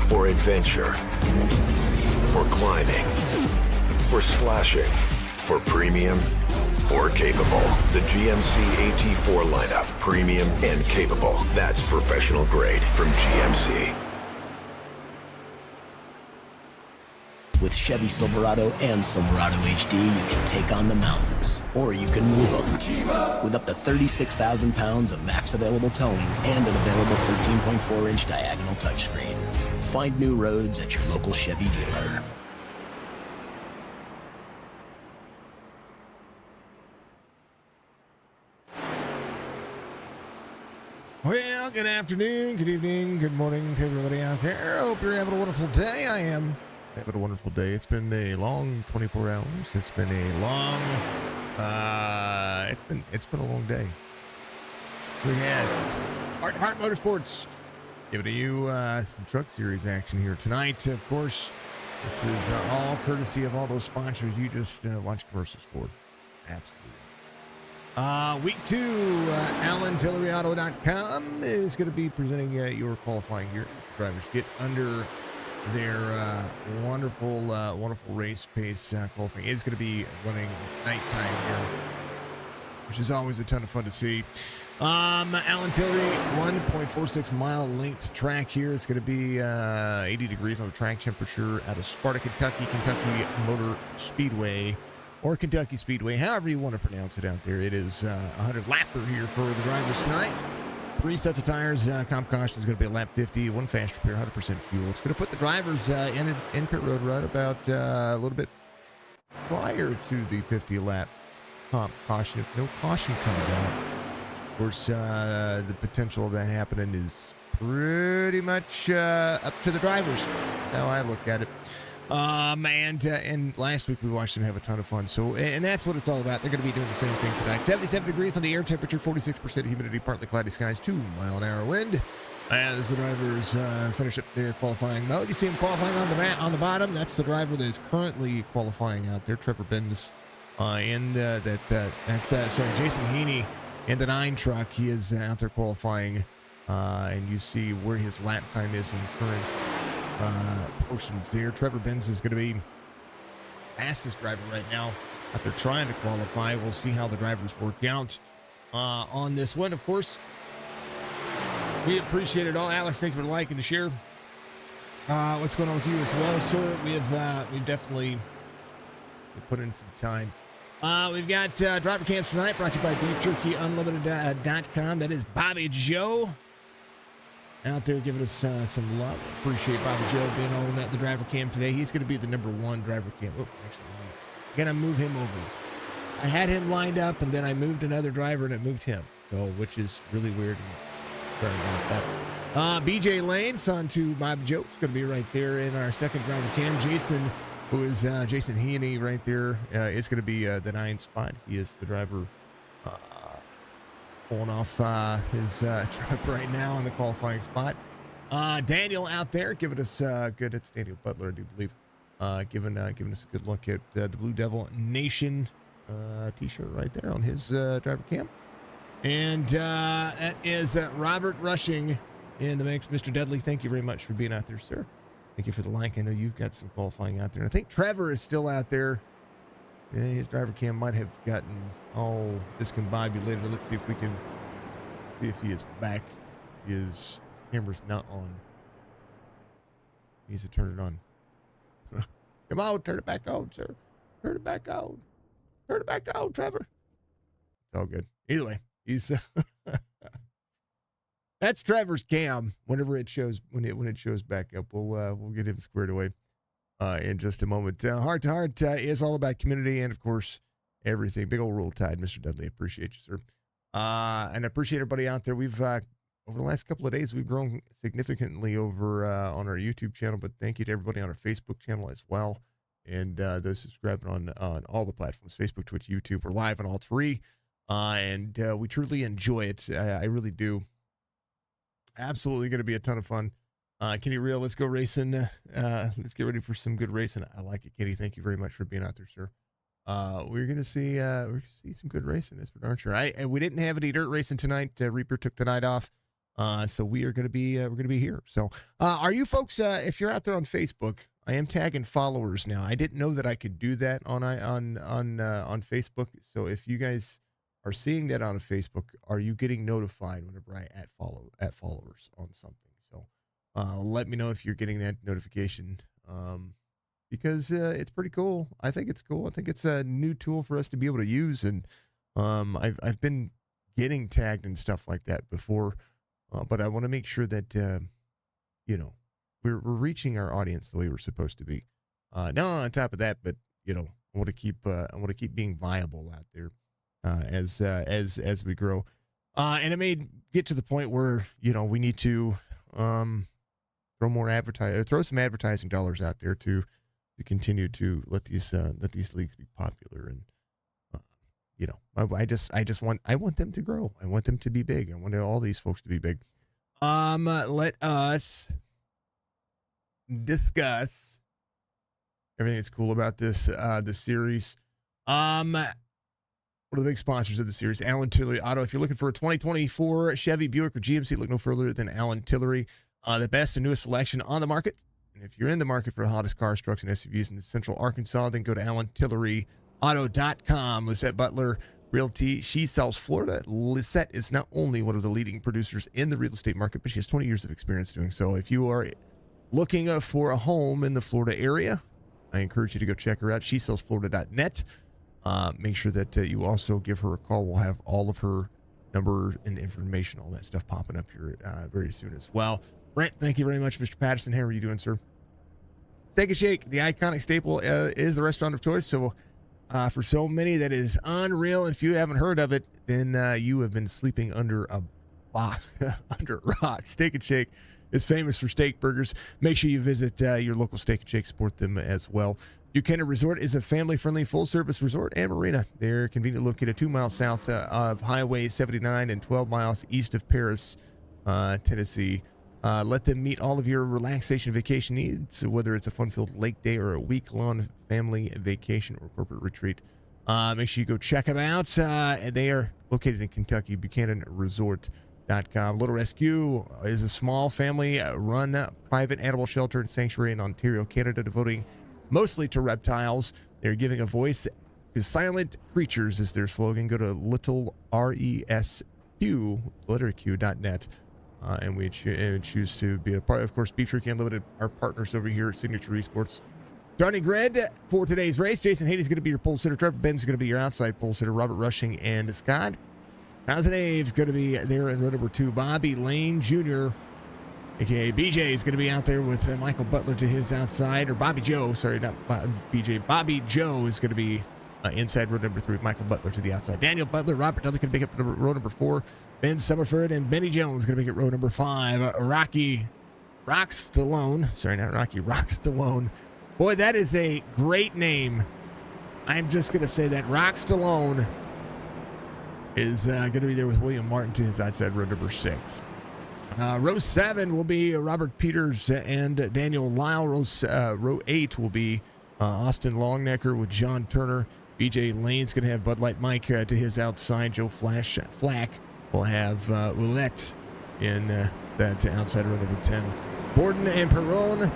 For adventure. For climbing. For splashing. For premium. For capable. The GMC AT4 lineup. Premium and capable. That's professional grade from GMC. With Chevy Silverado and Silverado HD, you can take on the mountains, or you can move them. With up to 36,000 pounds of max available towing and an available 13.4-inch diagonal touchscreen. Find new roads at your local Chevy dealer. Well, good afternoon, good evening, good morning to everybody out there. I hope you're having a wonderful day. I am having a wonderful day. It's been a long 24 hours. It's been a long, it's been a long day. We have Hrt2Heart Motorsports giving you some Truck Series action here tonight. Of course, this is all courtesy of all those sponsors you just watch commercials for. Absolutely. Week 2, TilleryAuto.com is going to be presenting your qualifying here as drivers get under their wonderful race pace qualifying. It's going to be running nighttime here, which is always a ton of fun to see. Alan Tillery, 1.46 mile length track here. It's going to be 80 degrees on the track temperature out of Sparta, Kentucky Motor Speedway. Or Kentucky Speedway, however you want to pronounce it out there. It is 100 lapper here for the drivers tonight. 3 sets of tires. Comp caution is going to be a lap 50. 1 fast repair, 100% fuel. It's going to put the drivers in pit road right about a little bit prior to the 50 lap comp caution. If no caution comes out, of course, the potential of that happening is pretty much up to the drivers. That's how I look at it. And last week we watched them have a ton of fun. So, and that's what it's all about. They're going to be doing the same thing tonight. 77 degrees on the air temperature, 46% humidity, partly cloudy skies, 2-mile-an-hour wind. As the drivers finish up their qualifying mode, you see them qualifying on the bottom. That's the driver that is currently qualifying out there, Trevor Benz. Jason Heaney in the 9 truck. He is out there qualifying, and you see where his lap time is in current portions there. Trevor Benz is going to be fastest driver right now out there trying to qualify. We'll see how the drivers work out on this one. Of course, we appreciate it all. Alex, thank you for the like and the share. What's going on with you as well, sir? We've definitely put in some time. We've got driver cams tonight brought to you by BeefJerkyUnlimited.com. That is Bobby Joe out there giving us some love. Appreciate Bobby Joe being on the driver cam today. He's going to be the number 1 driver cam. Oh, actually, I'm going to move him over. I had him lined up, and then I moved another driver, and it moved him, so which is really weird. Sorry about that. BJ Lane, son to Bobby Joe, is going to be right there in our second driver cam. Jason, who is Jason Heaney right there, is going to be the 9 spot. He is the driver pulling off his truck right now in the qualifying spot. Daniel out there giving us good. It's Daniel Butler, I do believe. Giving us a good look at the Blue Devil Nation t-shirt right there on his driver cam. And that is Robert Rushing in the mix. Mr. Dudley, thank you very much for being out there, sir. Thank you for the like. I know you've got some qualifying out there. I think Trevor is still out there. Yeah, his driver cam might have gotten all discombobulated. Let's see if we can see if he is back. His camera's not on. He needs to turn it on. Come on, turn it back on, sir. Turn it back on. Turn it back on, Trevor. It's all good. Either way, he's that's Trevor's cam. Whenever it shows when it shows back up, we'll get him squared away in just a moment. Hrt2Heart is all about community and, of course, everything. Big old Roll Tide, Mr. Dudley. Appreciate you, sir. And I appreciate everybody out there. We've over the last couple of days, we've grown significantly over on our YouTube channel, but thank you to everybody on our Facebook channel as well, and those subscribing on all the platforms, Facebook, Twitch, YouTube. We're live on all 3, and we truly enjoy it. I really do. Absolutely going to be a ton of fun. Kenny Real, let's go racing. Let's get ready for some good racing. I like it, Kenny. Thank you very much for being out there, sir. We're gonna see some good racing, that's for darn sure. We didn't have any dirt racing tonight. Reaper took the night off. So we're going to be here. So are you folks, if you're out there on Facebook, I am tagging followers now. I didn't know that I could do that on Facebook. So if you guys are seeing that on Facebook, are you getting notified whenever I add followers on something? So let me know if you're getting that notification, because it's pretty cool. I think it's cool. I think it's a new tool for us to be able to use, and I've been getting tagged and stuff like that before, but I want to make sure that we're reaching our audience the way we're supposed to be. Now on top of that, but I want to keep being viable out there as we grow, and it may get to the point where we need to throw some advertising dollars out there to continue to let these leagues be popular. And I want them to grow. I want them to be big. I want all these folks to be big. Let us discuss everything that's cool about this series. One of the big sponsors of the series, Allen Tillery Auto. If you're looking for a 2024 Chevy, Buick, or GMC, look no further than Allen Tillery. The best and newest selection on the market. And if you're in the market for the hottest cars, trucks, and SUVs in Central Arkansas, then go to AllenTilleryAuto.com. Lisette Butler, Realty. She sells Florida. Lisette is not only one of the leading producers in the real estate market, but she has 20 years of experience doing so. If you are looking for a home in the Florida area, I encourage you to go check her out. She sells Florida.net. Make sure that you also give her a call. We'll have all of her number and information, all that stuff popping up here very soon as well. Brent, thank you very much. Mr. Patterson, how are you doing, sir? Steak and Shake, the iconic staple, is the restaurant of choice. So for so many, that is unreal. And if you haven't heard of it, then you have been sleeping under a box, under a rock. Steak and Shake is famous for steak burgers. Make sure you visit your local Steak and Shake, support them as well. Buchanan Resort is a family-friendly full-service resort and marina. They're conveniently located 2 miles south of Highway 79 and 12 miles east of Paris, Tennessee. Let them meet all of your relaxation vacation needs, whether it's a fun-filled lake day or a week-long family vacation or corporate retreat. Make sure you go check them out. They are located in Kentucky, BuchananResort.com. Little Rescue is a small family-run private animal shelter and sanctuary in Ontario, Canada, devoting mostly to reptiles. They're giving a voice to silent creatures is their slogan. Go to littleresq.net. And we choose to be a part. Of course, Beef Jerky Unlimited, our partners over here at Signature Esports. Starting grid for today's race: Jason Hayes is going to be your pole sitter. Trevor Ben's going to be your outside pole sitter. Robert Rushing and Scott Townsend Aves going to be there in row number 2. Bobby Lane Jr., a.k.a. BJ, is going to be out there with Michael Butler to his outside. Or Bobby Joe, sorry, not BJ. Bobby Joe is going to be inside row number 3. Michael Butler to the outside. Daniel Butler, Robert Dudley can pick up row number 4. Ben Summerford and Benny Jones going to make it row number 5. Rocky Stallone. Boy, that is a great name. I'm just going to say that Rock Stallone is going to be there with William Martin to his outside row number 6. Row 7 will be Robert Peters and Daniel Lyle. Row 8 will be Austin Longnecker with John Turner. BJ Lane's going to have Bud Light Mike to his outside. Joe Flack will have Lisette in that outside row number 10. Borden and Perron,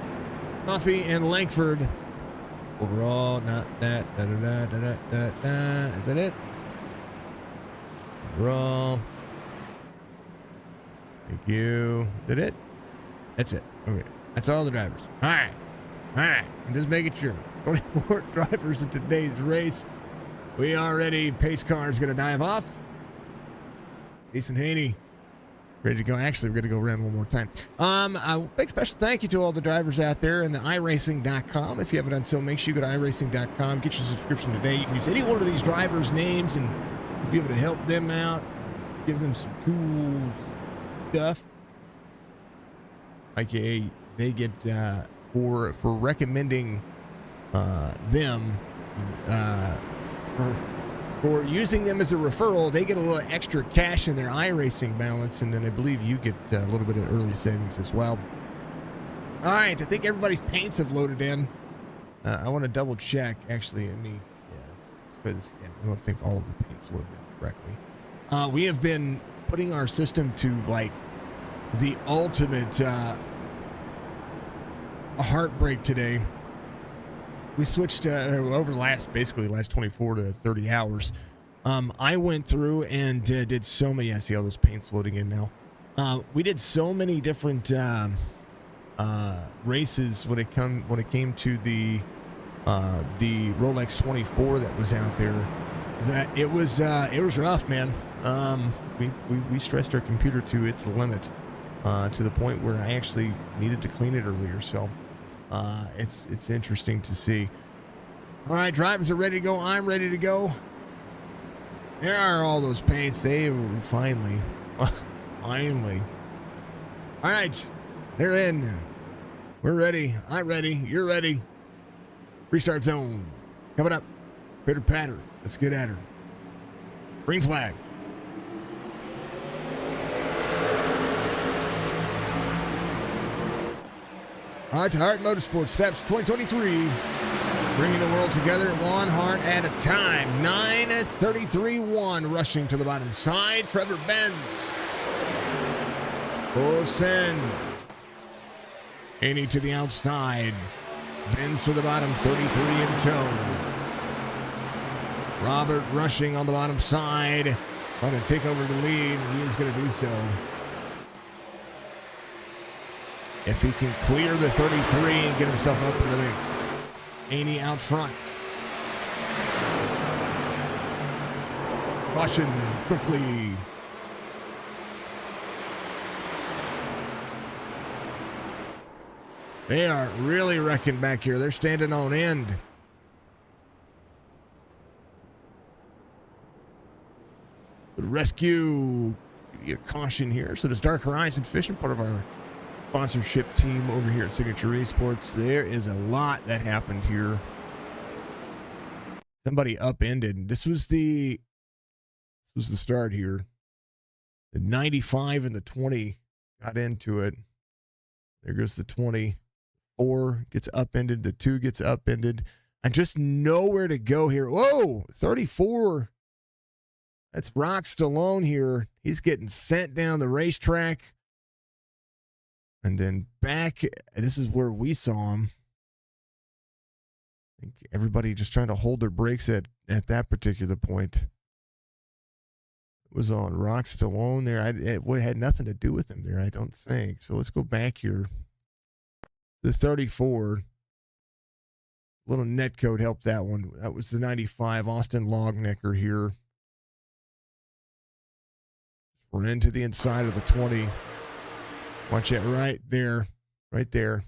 Coffee and Langford. Overall, not that. Is that it? Overall. Thank you. Is that it? That's it. Okay. That's all the drivers. All right. I'm just making sure. 24 drivers in today's race. We are ready. Pace car is going to dive off. Jason Haney, ready to go. Actually, we're going to go around one more time. A big special thank you to all the drivers out there in the iRacing.com. If you haven't done so, make sure you go to iRacing.com. Get your subscription today. You can use any one of these drivers' names and be able to help them out. Give them some cool stuff. AKA, they get for recommending them for using them as a referral, they get a little extra cash in their iRacing balance, and then I believe you get a little bit of early savings as well. All right, I think everybody's paints have loaded in. I want to double check. Actually, let's try this again. I don't think all of the paints loaded in correctly. We have been putting our system to the ultimate heartbreak today. We switched over the last 24 to 30 hours. I went through and did so many. I see all those paints loading in now. We did so many different races when it came to the Rolex 24 that was out there. That it was rough, man. We stressed our computer to its limit, to the point where I actually needed to clean it earlier. So it's interesting to see. All right, drivers are ready to go. I'm ready to go. There are all those paints. They finally. All right, they're in. We're ready. I'm ready. You're ready. Restart zone coming up. Pitter patter. Let's get at her. Green flag. Hrt2Heart Motorsports steps 2023. Bringing the world together one heart at a time. 9:33.1 rushing to the bottom side. Trevor Benz. Full send. Haney to the outside. Benz to the bottom, 33 in tow. Robert rushing on the bottom side. Going to take over the lead. He is going to do so. If he can clear the 33 and get himself up in the mix. Haney out front. Caution quickly. They are really wrecking back here. They're standing on end. The rescue, a caution here. So does Dark Horizon Fishing, part of our sponsorship team over here at Signature eSports. There is a lot that happened here. Somebody upended. This was the start here. The 95 and the 20 got into it. There goes the 20. 4 gets upended. The 2 gets upended. And just nowhere to go here. Whoa, 34. That's Rock Stallone here. He's getting sent down the racetrack. And then back, this is where we saw him. I think everybody just trying to hold their brakes at that particular point. It was on Rock Stallone there. It had nothing to do with him there, I don't think. So let's go back here. The 34. Little net code helped that one. That was the 95, Austin Lognecker here. We're into the inside of the 20. Watch it right there. Right there.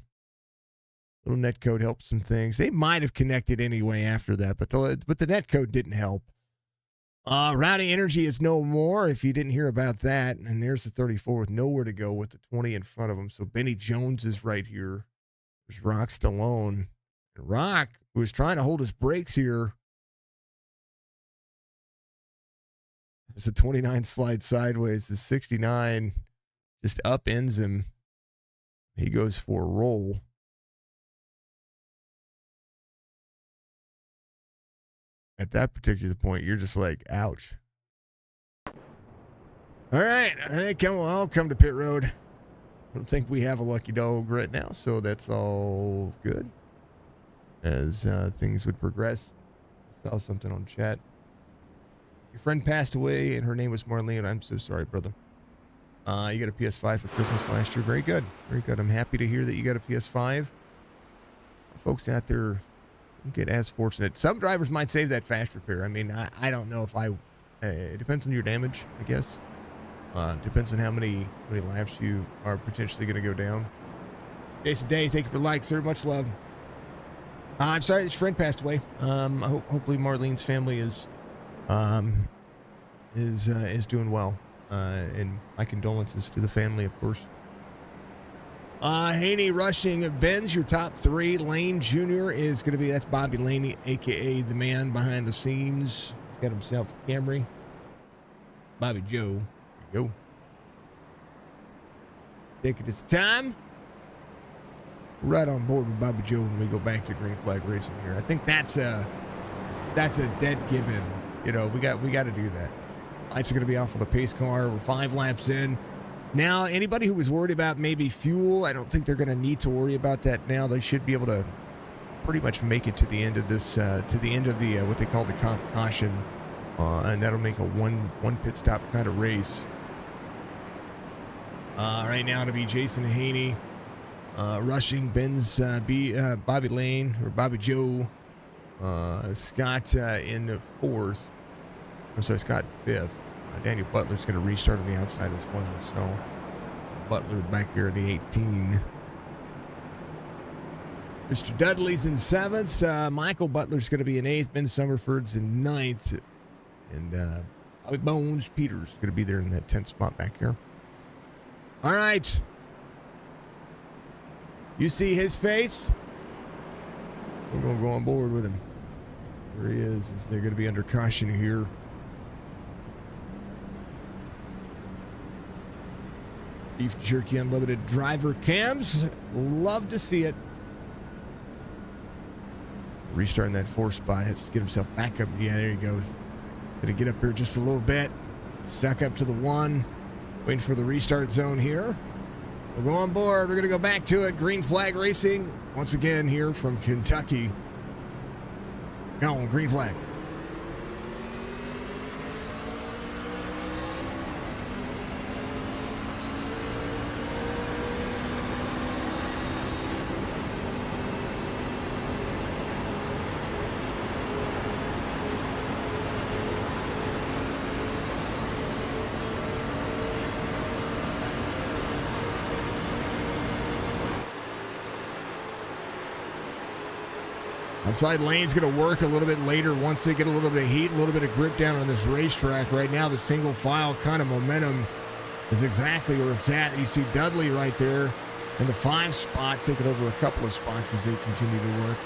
Little net code helped some things. They might have connected anyway after that, but the net code didn't help. Rowdy Energy is no more, if you didn't hear about that. And there's the 34 with nowhere to go with the 20 in front of him. So Benny Jones is right here. There's Rock Stallone. And Rock, who was trying to hold his brakes here, as the 29 slides sideways. The 69 just upends him. He goes for a roll. At that particular point, you're just like, ouch. All right. I'll come to pit road. I don't think we have a lucky dog right now, so that's all good. As things would progress. I saw something on chat. Your friend passed away, and her name was Marlene. I'm so sorry, brother. You got a PS5 for Christmas last year. Very good. Very good. I'm happy to hear that you got a PS5. Folks out there don't get as fortunate. Some drivers might save that fast repair. I mean, I don't know if it depends on your damage, I guess. Depends on how many laps you are potentially going to go down. Jason Day, thank you for the like, sir. Much love. I'm sorry that your friend passed away. Hopefully Marlene's family is doing well. And my condolences to the family, of course. Haney rushing Benz, your top 3. Lane Jr. is going to be, that's Bobby Laney, a.k.a. the man behind the scenes. He's got himself a Camry. Bobby Joe. There you go. Think it is time. Right on board with Bobby Joe when we go back to green flag racing here. I think that's a dead given. You know, we got to do that. Lights are going to be off on the pace car. We're 5 laps in. Now, anybody who was worried about maybe fuel, I don't think they're going to need to worry about that now. They should be able to pretty much make it to the end of this, to the end of the what they call the caution, and that'll make a one pit stop kind of race. Right now to be Jason Haney, rushing Ben's Bobby Lane or Bobby Joe, Scott in the fourth. I'm sorry, Scott fifth. Daniel Butler's going to restart on the outside as well. So Butler back here in the 18. Mr. Dudley's in seventh. Michael Butler's going to be in eighth. Ben Summerford's in ninth. And Bobby Bones Peters going to be there in that 10th spot back here. All right. You see his face? We're going to go on board with him. There he is. They're going to be under caution here. Beef Jerky Unlimited driver cams. Love to see it. Restarting that fourth spot. Has to get himself back up. Yeah, there he goes. Gonna get up here just a little bit. Stuck up to the one. Waiting for the restart zone here. We'll go on board. We're gonna go back to it. Green flag racing. Once again here from Kentucky. Go on, green flag. Outside lane's going to work a little bit later once they get a little bit of heat, a little bit of grip down on this racetrack. Right now, the single file kind of momentum is exactly where it's at. You see Dudley right there in the 5 spot, taking over a couple of spots as they continue to work.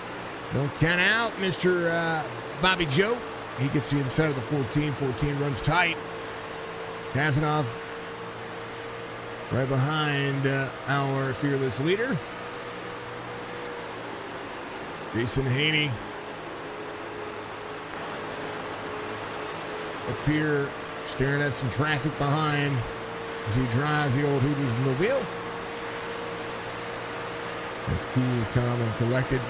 Don't count out Mr. Bobby Joe. He gets the inside of the 14. 14 runs tight. Kazanov right behind our fearless leader. Jason Haney up here staring at some traffic behind as he drives the old Hooters mobile. That's cool, calm, and collected.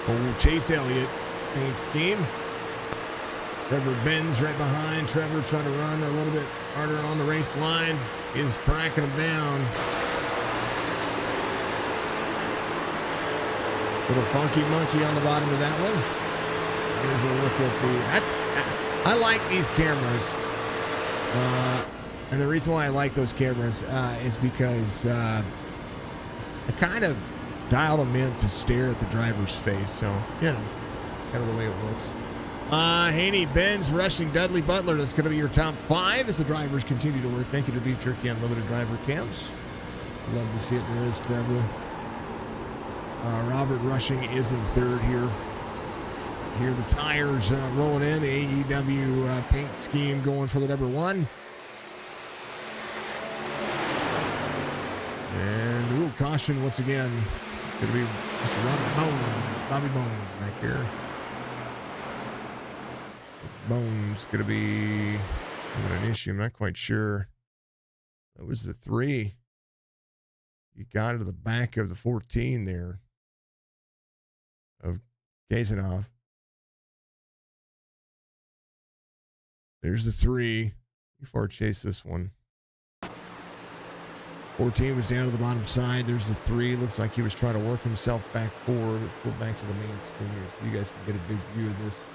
Old Chase Elliott paint scheme. Trevor Benz right behind. Trevor trying to run a little bit harder on the race line. Is tracking him down. Little funky monkey on the bottom of that one. Here's a look at I like these cameras. And the reason why I like those cameras is because I kind of dialed them in to stare at the driver's face. So, you know, kind of the way it works. Haney, Benz, rushing Dudley, Butler. That's going to be your top 5 as the drivers continue to work. Thank you to Beef Jerky Unlimited driver cams. Love to see it. There is Trevor. Robert Rushing is in third here. Here the tires rolling in. The AEW paint scheme going for the number 1. And ooh, caution once again. It's going to be Mr. Robert Bones, Bobby Bones back here. Bones going to be having an issue. I'm not quite sure. That was the 3. He got to the back of the 14 there of Kazanov. There's the 3. Before chase this one. 14 was down to the bottom side. There's the 3. Looks like he was trying to work himself back forward. Go back to the main screen here so you guys can get a big view of this.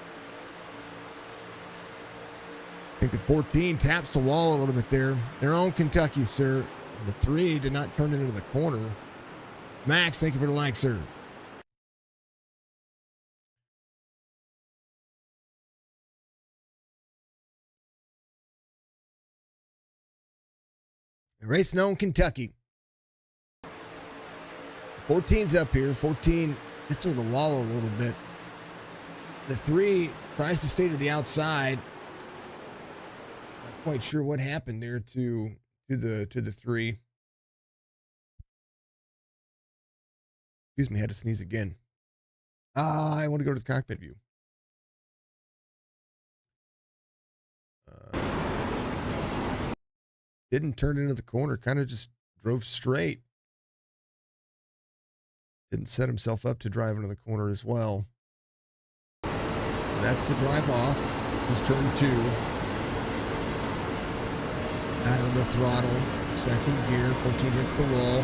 I think the 14 taps the wall a little bit there. Their own Kentucky, sir. The 3 did not turn it into the corner. Max, thank you for the like, sir. Racing on Kentucky. 14's up here. 14 hits her the wall a little bit. The 3 tries to stay to the outside. Not quite sure what happened there to the 3. Excuse me, I had to sneeze again. I want to go to the cockpit view. didn't turn into the corner, kind of just drove straight. Didn't set himself up to drive into the corner as well. That's the drive off. This is turn 2. Out of the throttle. Second gear. 14 hits the wall.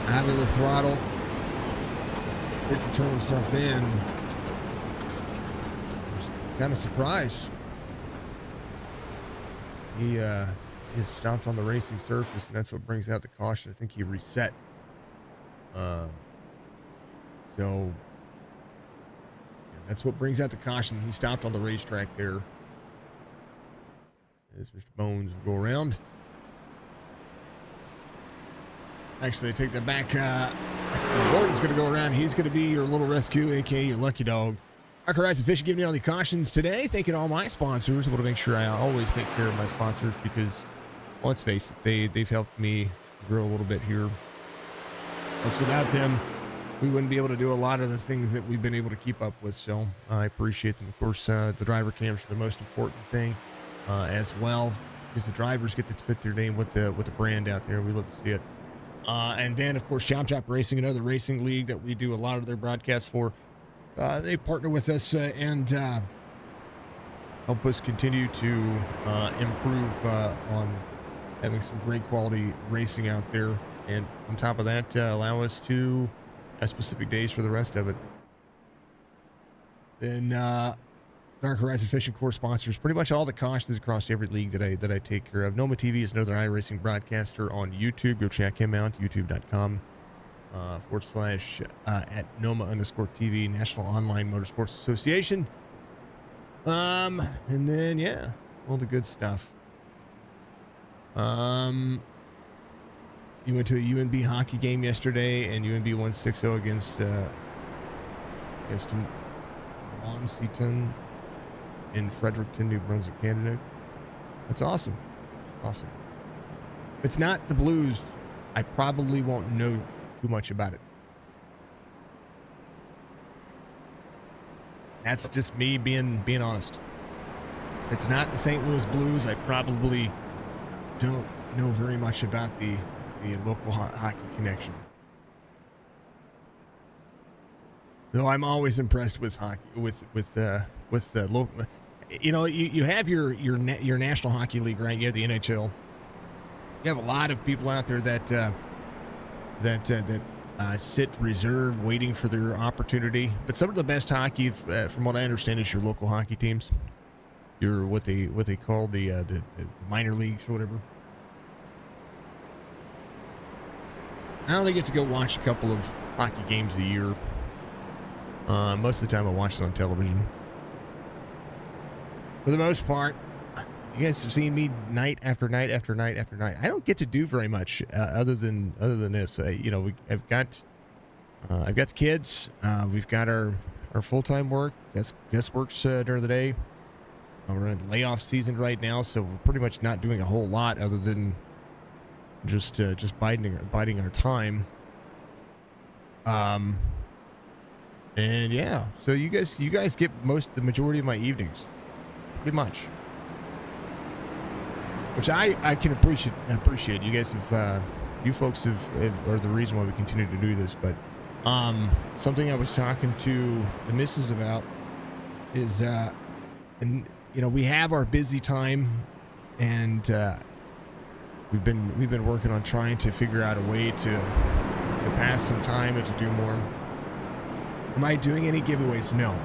Out of the throttle. Didn't turn himself in. Was kind of surprised. He stopped on the racing surface, and that's what brings out the caution. I think he reset. So yeah, that's what brings out the caution. He stopped on the racetrack there. As Mr. Bones will go around. Actually, I take that back. Gordon's going to go around. He's going to be your little rescue, aka your lucky dog. Hrt2Heart Fishing giving you all the cautions today. Thanking all my sponsors. I want to make sure I always take care of my sponsors because, well, let's face it, they've helped me grow a little bit here. Plus, without them, we wouldn't be able to do a lot of the things that we've been able to keep up with. So I appreciate them. Of course, the driver cams are the most important thing as well, because the drivers get to fit their name with the brand out there. We love to see it. And then, of course, CHOPP'N Racing, another racing league that we do a lot of their broadcasts for. They partner with us and help us continue to improve on having some great quality racing out there. And on top of that, allow us to have specific days for the rest of it. Then Dark Horizon Fishing Course sponsors pretty much all the cautions across every league that I take care of. Noma TV is another iRacing broadcaster on YouTube. Go check him out, youtube.com / at Noma_TV, National Online Motorsports Association. And then, yeah, all the good stuff. You went to a UNB hockey game yesterday, and UNB won 6-0 against Monsiton in Fredericton, New Brunswick, Canada. That's awesome. Awesome. If it's not the Blues, I probably won't know too much about it. That's just me being honest. If it's not the St. Louis Blues, I probably don't know very much about the local hockey connection. Though I'm always impressed with hockey, with the local. You know, you have your National Hockey League, right? You have the NHL. You have a lot of people out there that sit reserved, waiting for their opportunity. But some of the best hockey, from what I understand, is your local hockey teams. Your what they call the minor leagues or whatever. I only get to go watch a couple of hockey games a year. Most of the time I watch it on television. For the most part, you guys have seen me night after night after night after night. I don't get to do very much other than this. I've got the kids. We've got our full-time work. Guest works during the day. We're in layoff season right now, so we're pretty much not doing a whole lot other than just biding our time. And yeah, so you guys get the majority of my evenings, pretty much, which I can appreciate. You guys have, you folks are the reason why we continue to do this. But something I was talking to the missus about is, and we have our busy time, and we've been working on trying to figure out a way to pass some time and to do more. Am I doing any giveaways? No,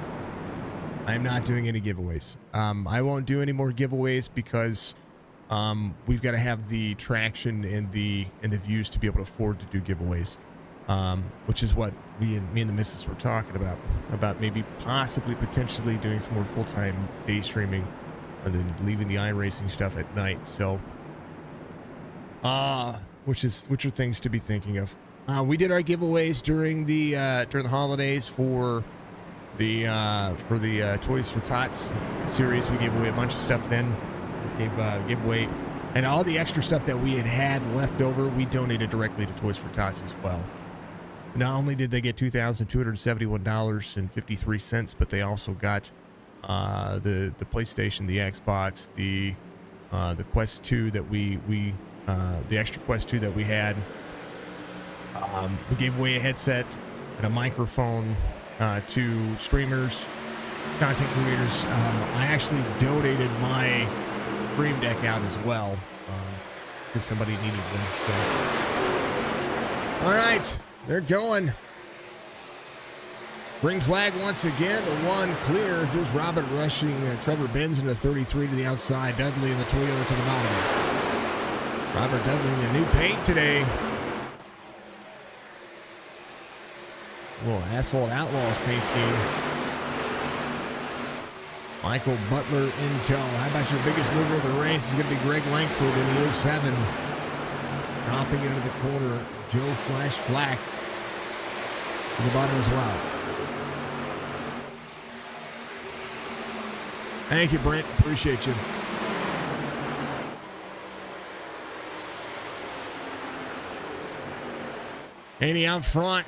I'm not doing any giveaways. I won't do any more giveaways because we've got to have the traction and the views to be able to afford to do giveaways, which is what me and the missus were talking about maybe possibly potentially doing some more full-time day streaming and then leaving the iRacing stuff at night. So, which are things to be thinking of. We did our giveaways during the holidays for the Toys for Tots series. We gave away a bunch of stuff then. Gave away, and all the extra stuff that we had left over, we donated directly to Toys for Tots as well. Not only did they get $2,271.53, but they also got the PlayStation, the Xbox, the the Quest 2 that the extra Quest 2 that we had. We gave away a headset and a microphone to streamers, content creators. I actually donated my Stream Deck out as well because somebody needed them. So. All right, they're going. Green flag once again. The one clears. There's Robert rushing Trevor Benz in the 33 to the outside. Dudley in the Toyota to the bottom. Robert Dudley in the new paint today. Well, Asphalt Outlaws paint scheme. Michael Butler Intel. How about your biggest mover of the race is going to be Greg Langford in the 07. Dropping into the corner, Joe Flash Flack to the bottom as well. Thank you, Brent. Appreciate you. Haney out front.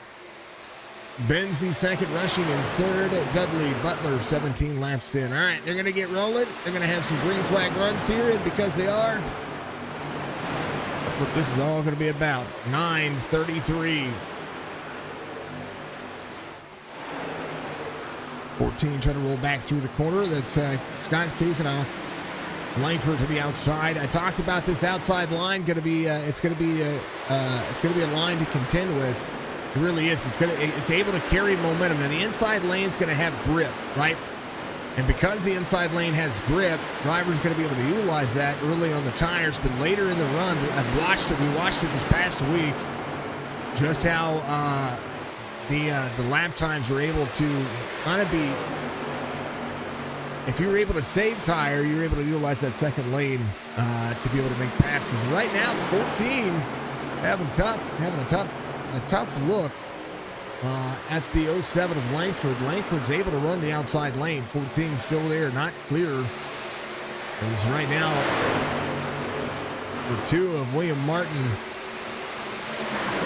Benz in second, rushing in third. Dudley, Butler, 17 laps in. All right, they're going to get rolling. They're going to have some green flag runs here, and because they are, that's what this is all going to be about. 9:33. 14 trying to roll back through the corner. That's Scott Kazanoff. Langford to the outside. I talked about this outside line. It's going to be a line to contend with. It really is. It's able to carry momentum. Now the inside lane's going to have grip, right? And because the inside lane has grip, driver's going to be able to utilize that early on the tires. But later in the run, I've watched it. We watched it this past week. Just how the lap times were able to kind of be. If you were able to save tire, you're able to utilize that second lane to be able to make passes. Right now, the 14 having a tough look at the 07 of Langford. Langford's able to run the outside lane. 14 still there, not clear. As right now, the two of William Martin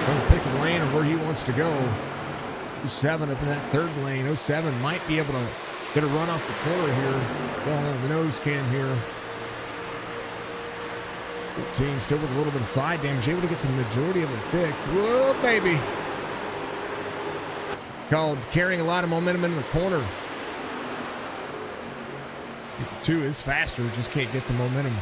going to pick a lane of where he wants to go. 07 up in that third lane. 07 might be able to get a run off the corner here. Well, the nose cam here. 14 still with a little bit of side damage, able to get the majority of it fixed. Whoa, baby. It's called carrying a lot of momentum into the corner. The 2 is faster, just can't get the momentum.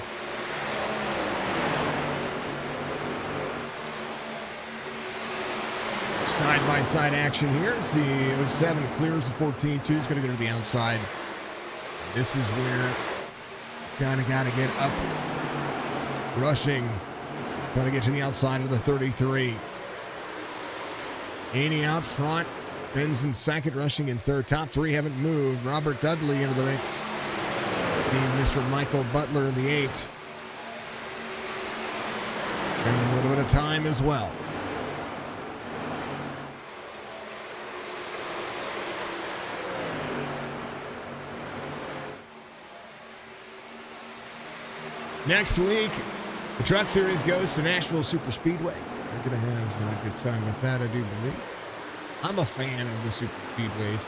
Side-by-side action here. As the 07 clears the 14. 2 is going to go to the outside. This is where kind of got to get up. Rushing. Got to get to the outside of the 33. Haney out front. Benz in second, rushing in third. Top 3 haven't moved. Robert Dudley into the mix. Seeing Mr. Michael Butler in the 8. And a little bit of time as well. Next week, the Truck Series goes to Nashville Super Speedway. We're going to have a good time with that, I do believe. I'm a fan of the Super Speedways,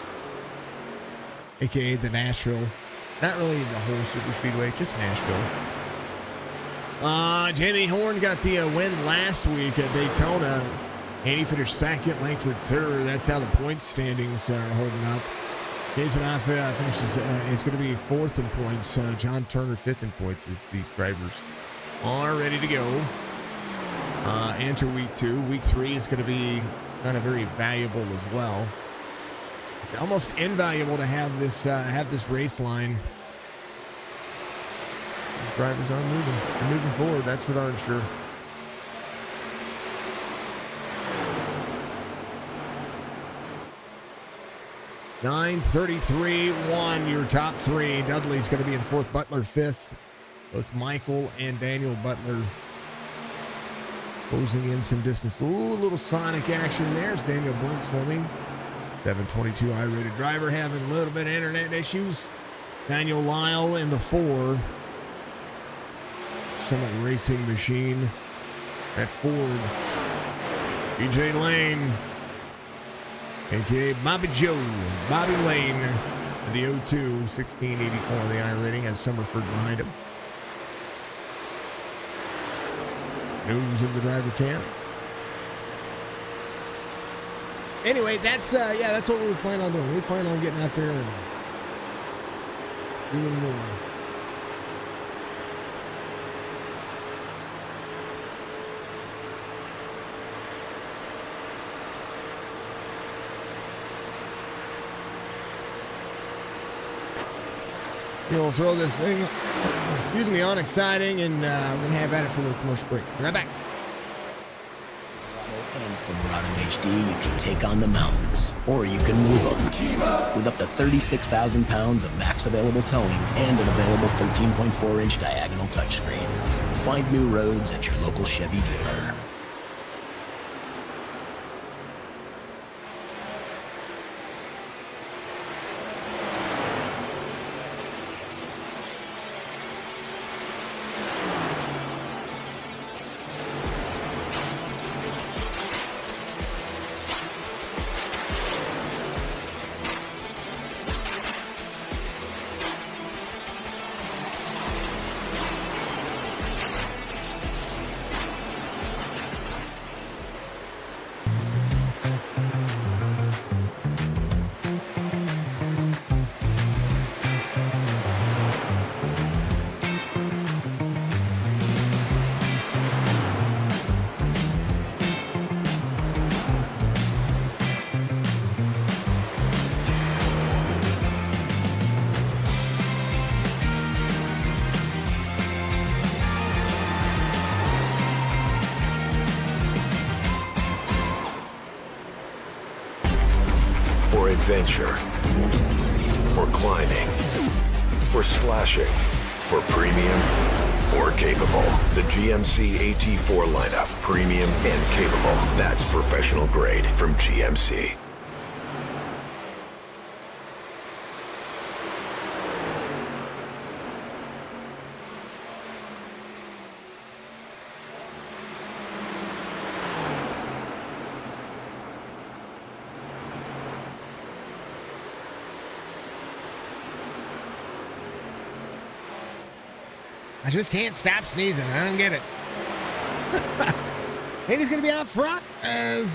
a.k.a. the Nashville. Not really the whole Super Speedway, just Nashville. Jamie Horn got the win last week at Daytona. Haney finished second, Langford third. That's how the points standings are holding up. Kazanoff finishes, is going to be fourth in points. John Turner fifth in points as these drivers are ready to go. Enter week 2. Week 3 is going to be kind of very valuable as well. It's almost invaluable to have this race line. These drivers are moving. They're moving forward. That's for darn sure. (9:33.1) your top 3. Dudley's going to be in 4th. Butler 5th. Both Michael and Daniel Butler closing in some distance. Ooh, a little sonic action there. As Daniel blinks for me. 722 I-rated driver having a little bit of internet issues. Daniel Lyle in the 4. Summit Racing Machine at Ford. BJ Lane, a.k.a. Bobby Joe, Bobby Lane, the 02, 1684 on the I rating, has Summerford behind him. News of the driver cam. Anyway, that's what we plan on doing. We plan on getting out there and doing more. We'll throw this thing, on exciting, and we're going to have at it for a little commercial break. Be right back. And Silverado HD, you can take on the mountains, or you can move them. With up to 36,000 pounds of max available towing and an available 13.4-inch diagonal touchscreen. Find new roads at your local Chevy dealer. For adventure, for climbing, for splashing, for premium, for capable. The GMC AT4 lineup, premium and capable. That's professional grade from GMC. I just can't stop sneezing. I don't get it. And he's going to be out front as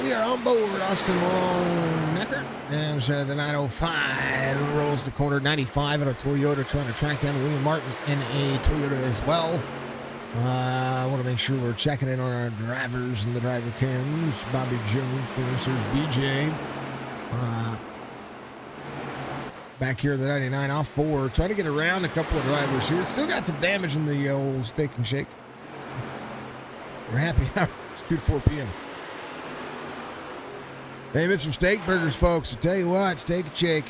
we are on board Austin Long-Neckert. As the 905 rolls the corner. 95 at a Toyota, trying to track down William Martin in a Toyota as well. I want to make sure we're checking in on our drivers and the driver cams. Bobby Joe, of course. There's BJ. Back here at the 99 off 4. Trying to get around a couple of drivers here. Still got some damage in the old steak and shake. We're happy hour. It's 2 to 4 p.m. Hey, Mr. Steak Burgers, folks. I'll tell you what, steak and shake.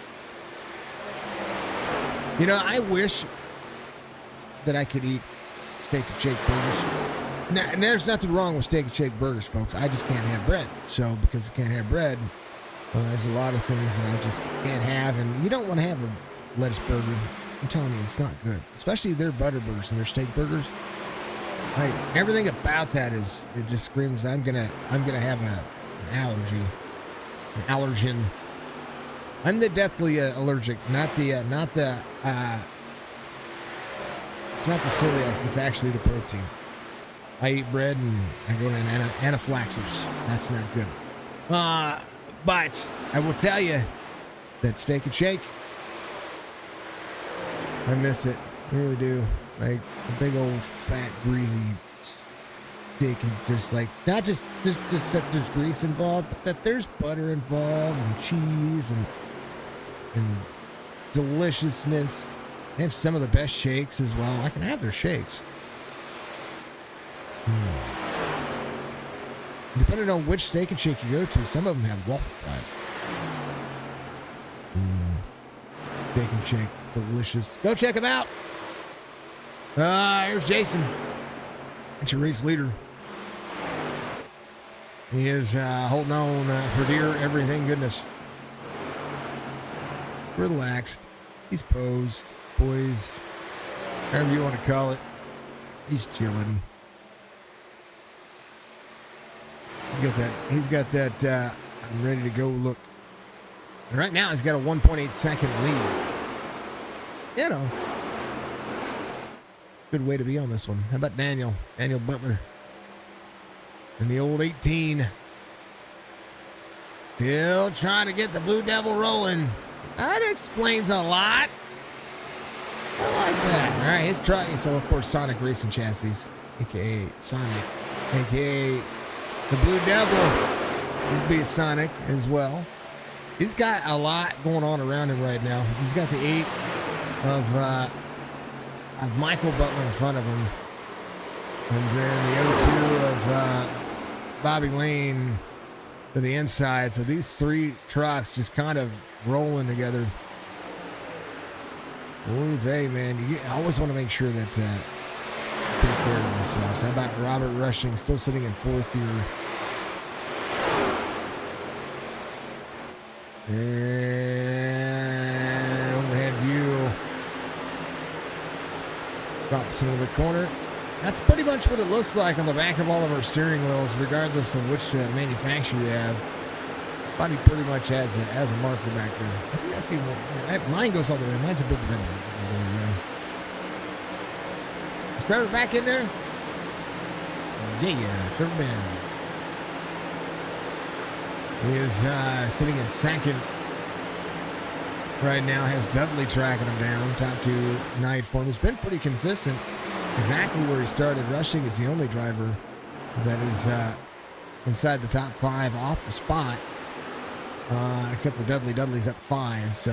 You know, I wish that I could eat steak and shake burgers. Now, and there's nothing wrong with steak and shake burgers, folks. I just can't have bread. So, because I can't have bread, there's a lot of things that I just can't have, and you don't want to have a lettuce burger. I'm telling you, it's not good. Especially their butter burgers and their steak burgers. Like, everything about that it just screams, I'm gonna have an allergy, an allergen. I'm the deathly allergic, not the it's not the celiacs, it's actually the protein. I eat bread and I go to an anaphylaxis. That's not good. But I will tell you that steak and shake, I miss it. I really do. Like a big old fat greasy steak, and just like not just that there's grease involved, but that there's butter involved and cheese and deliciousness. They have some of the best shakes as well. I can have their shakes. Depending on which steak and shake you go to, some of them have waffle fries. Steak and shake, it's delicious. Go check them out. Here's Jason. That's your race leader. He is holding on for dear everything goodness. Relaxed. He's poised, however you want to call it. He's chilling. He's got that, I'm ready to go look. And right now, he's got a 1.8 second lead. You know, good way to be on this one. How about Daniel Butler? And the old 18. Still trying to get the Blue Devil rolling. That explains a lot. I like that. All right, his truck. So, of course, Sonic Racing Chassis, a.k.a. Sonic, a.k.a. the Blue Devil would be Sonic as well. He's got a lot going on around him right now. He's got the 8 of Michael Butler in front of him. And then the other 2 of Bobby Lane to the inside. So these 3 trucks just kind of rolling together. Oy vey, man. You always want to make sure that take care of themselves. How about Robert Rushing still sitting in 4th here? And overhead view. Drops into the corner. That's pretty much what it looks like on the back of all of our steering wheels, regardless of which manufacturer you have. Body pretty much has a marker back there. I think that's even mine goes all the way. Mine's a big red one. Is Trevor back in there? Yeah, Trevor Benz. He is sitting in 2nd right now. Has Dudley tracking him down. Top 2 night for him. He's been pretty consistent. Exactly where he started. Rushing is the only driver that is inside the top 5 off the spot. Except for Dudley. Dudley's up 5, so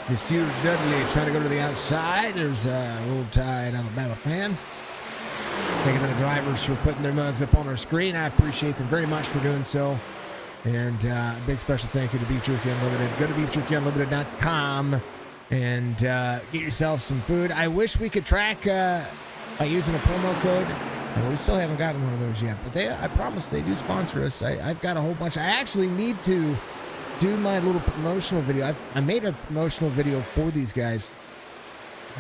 Monsieur Dudley trying to go to the outside. There's a Roll Tide Alabama fan. Thank you to the drivers for putting their mugs up on our screen. I appreciate them very much for doing so. And a big special thank you to Beef Jerky Unlimited. Go to beefjerkyunlimited.com and get yourself some food. I wish we could track by using a promo code. And we still haven't gotten one of those yet, but I promise they do sponsor us. I've got a whole bunch. I actually need to do my little promotional video. I made a promotional video for these guys,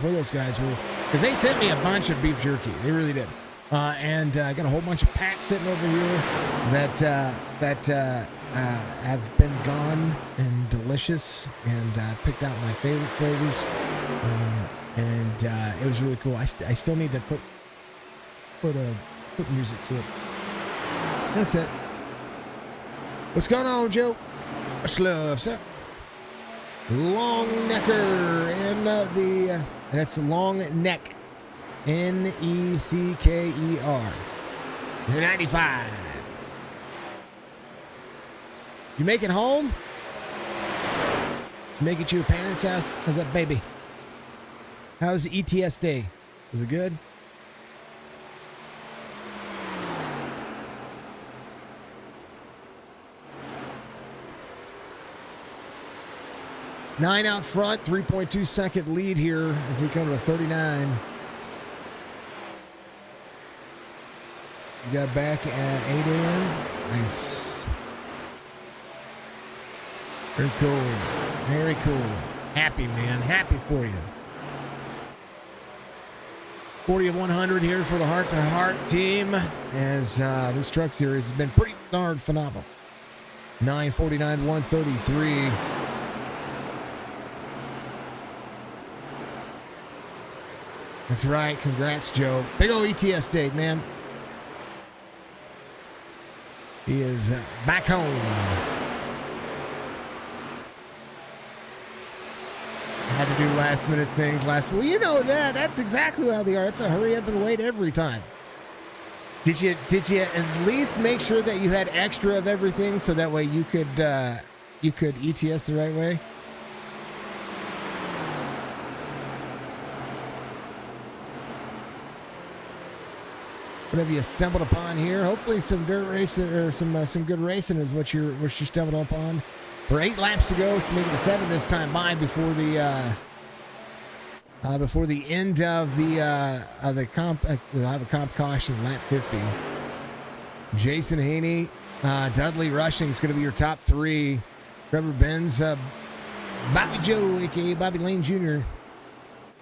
for those guys, because they sent me a bunch of beef jerky. They really did. And I got a whole bunch of packs sitting over here that have been gone and delicious, and picked out my favorite flavors. And it was really cool. I still need to put music to it. That's it. What's going on, Joe? What's love, sir? Long necker and that's long neck. Necker. 95. You make it home? You make it to your parents' house? How's that baby? How was the ETS day? Was it good? Nine out front, 3.2 second lead here as he comes to 39. You got back at 8 a.m. Nice. Very cool. Very cool. Happy, man. Happy for you. 40 of 100 here for the Hrt2Heart team, as this truck series has been pretty darn phenomenal. 949, 133. That's right. Congrats, Joe. Big old ETS day, man. He is back home. Had to do last minute things well, you know that. That's exactly how they are. It's a hurry up and wait every time. Did you at least make sure that you had extra of everything so that way you could ETS the right way? What have you stumbled upon here? Hopefully some dirt racing or some good racing is what you stumbled upon. For 8 laps to go, so making the 7 this time by before the end of the comp. I'll have a comp caution, lap 50. Jason Haney, Dudley Rushing is going to be your top 3. Trevor Benz, Bobby Joe, aka Bobby Lane Jr.,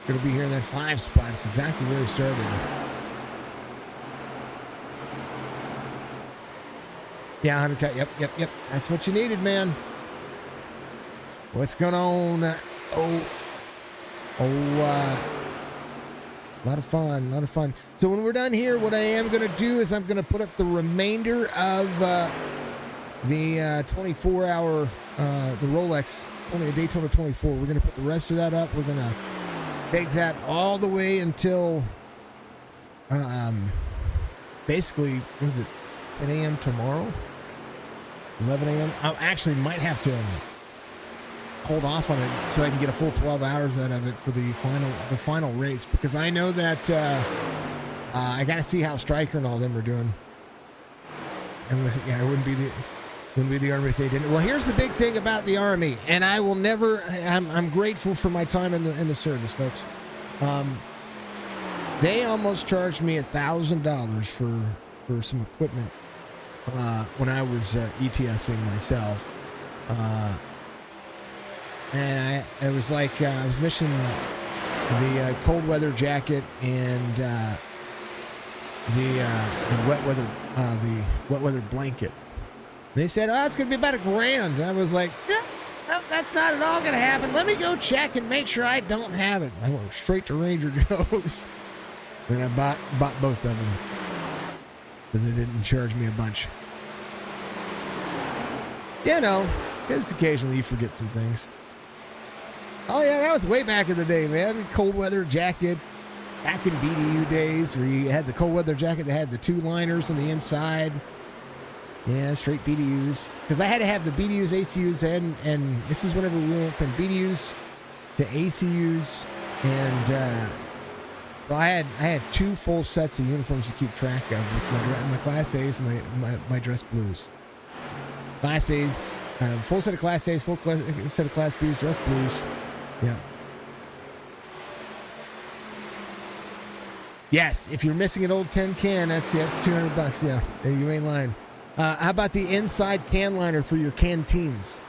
going to be here in that 5 spot. It's exactly where he started. Yeah, 100K. Yep. That's what you needed, man. What's going on? A lot of fun. So when we're done here, what I am going to do is I'm going to put up the remainder of the 24-hour, the Rolex, only a Daytona 24. We're going to put the rest of that up. We're going to take that all the way until, basically, what is it, 10 a.m. tomorrow? 11 a.m.? I actually might have to hold off on it so I can get a full 12 hours out of it for the final race, because I know that I got to see how Stryker and all them are doing. And yeah, it wouldn't be the Army if they didn't. Well, here's the big thing about the Army, and I will never. I'm grateful for my time in the service, folks. They almost charged me $1,000 for some equipment when I was ETSing myself. And it was like I was missing the cold weather jacket and the wet weather blanket. They said, "Oh, it's gonna be about $1,000." And I was like, "No, that's not at all gonna happen. Let me go check and make sure I don't have it." I went straight to Ranger Joe's, and I bought both of them, but they didn't charge me a bunch. You know, because occasionally you forget some things. Oh, yeah, that was way back in the day, man. Cold weather jacket, back in BDU days, where you had the cold weather jacket that had the 2 liners on the inside. Yeah, straight BDUs. Because I had to have the BDUs, ACUs, and this is whenever we went from BDUs to ACUs. And so I had 2 full sets of uniforms to keep track of with my Class A's and my dress blues. Class A's, full set of Class A's, full set of Class B's, dress blues. Yeah. Yes, if you're missing an old tin can, that's $200. Yeah, you ain't lying. How about the inside can liner for your canteens?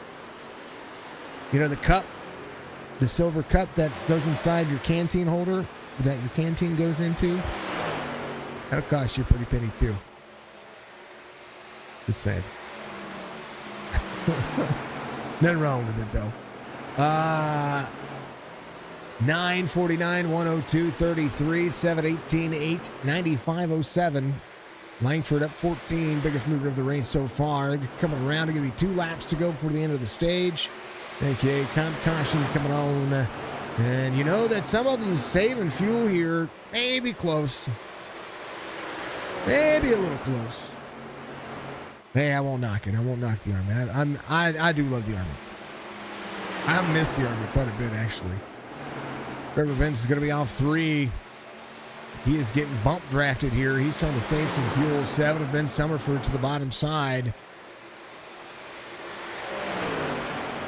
You know, the cup, the silver cup that goes inside your canteen holder that your canteen goes into? That'll cost you a pretty penny too. Just saying. Nothing wrong with it though. 949 102 33 718 8 9507. Langford up 14, biggest movement of the race so far. Coming around, to give you 2 laps to go before the end of the stage. Okay, caution coming on. And you know that some of them saving fuel here. Maybe close. Maybe a little close. Hey, I won't knock it. I won't knock the Army. I do love the Army. I miss the Army quite a bit, actually. Trevor Benz is going to be off 3. He is getting bump drafted here. He's trying to save some fuel. 7 of Ben Summerford to the bottom side.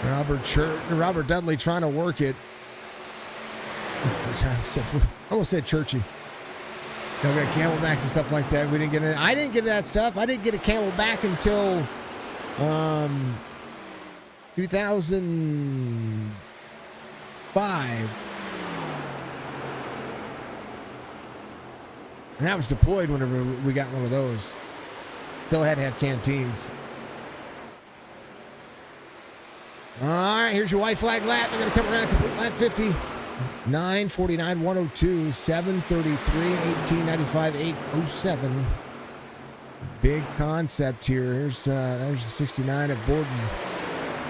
Robert Dudley trying to work it. I almost said Churchy. Y'all got Camelbacks and stuff like that. We didn't get it. I didn't get that stuff. I didn't get a Camelback until 2005. And that was deployed whenever we got one of those. Still had to have canteens. All right, here's your white flag lap. They're going to come around and complete lap 50. 949 102 733 1895 807. Big concept here. There's the 69 at Borden.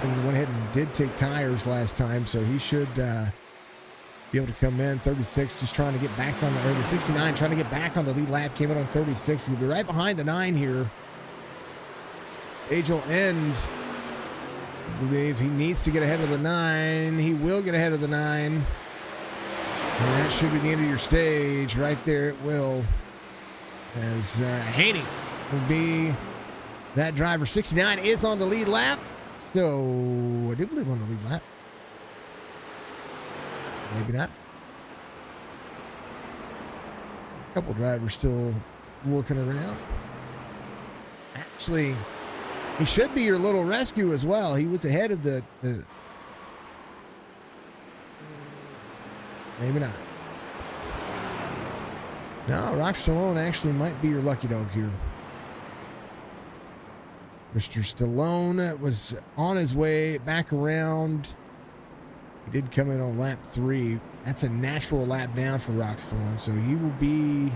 And went ahead and did take tires last time, so he should be able to come in. 36 just trying to get back on the 69 trying to get back on the lead lap. Came in on 36. He'll be right behind the 9 here. Stage will end. I believe he needs to get ahead of the 9. He will get ahead of the 9. And that should be the end of your stage. Right there it will. As Haney will be that driver. 69 is on the lead lap. So, I do believe on the lead lap. Maybe not. A couple drivers still working around. Actually, he should be your little rescue as well. He was ahead of the maybe not. No, Rock Stallone actually might be your lucky dog here. Mr. Stallone was on his way back around. He did come in on lap 3. That's a natural lap down for Rockstone, so he will be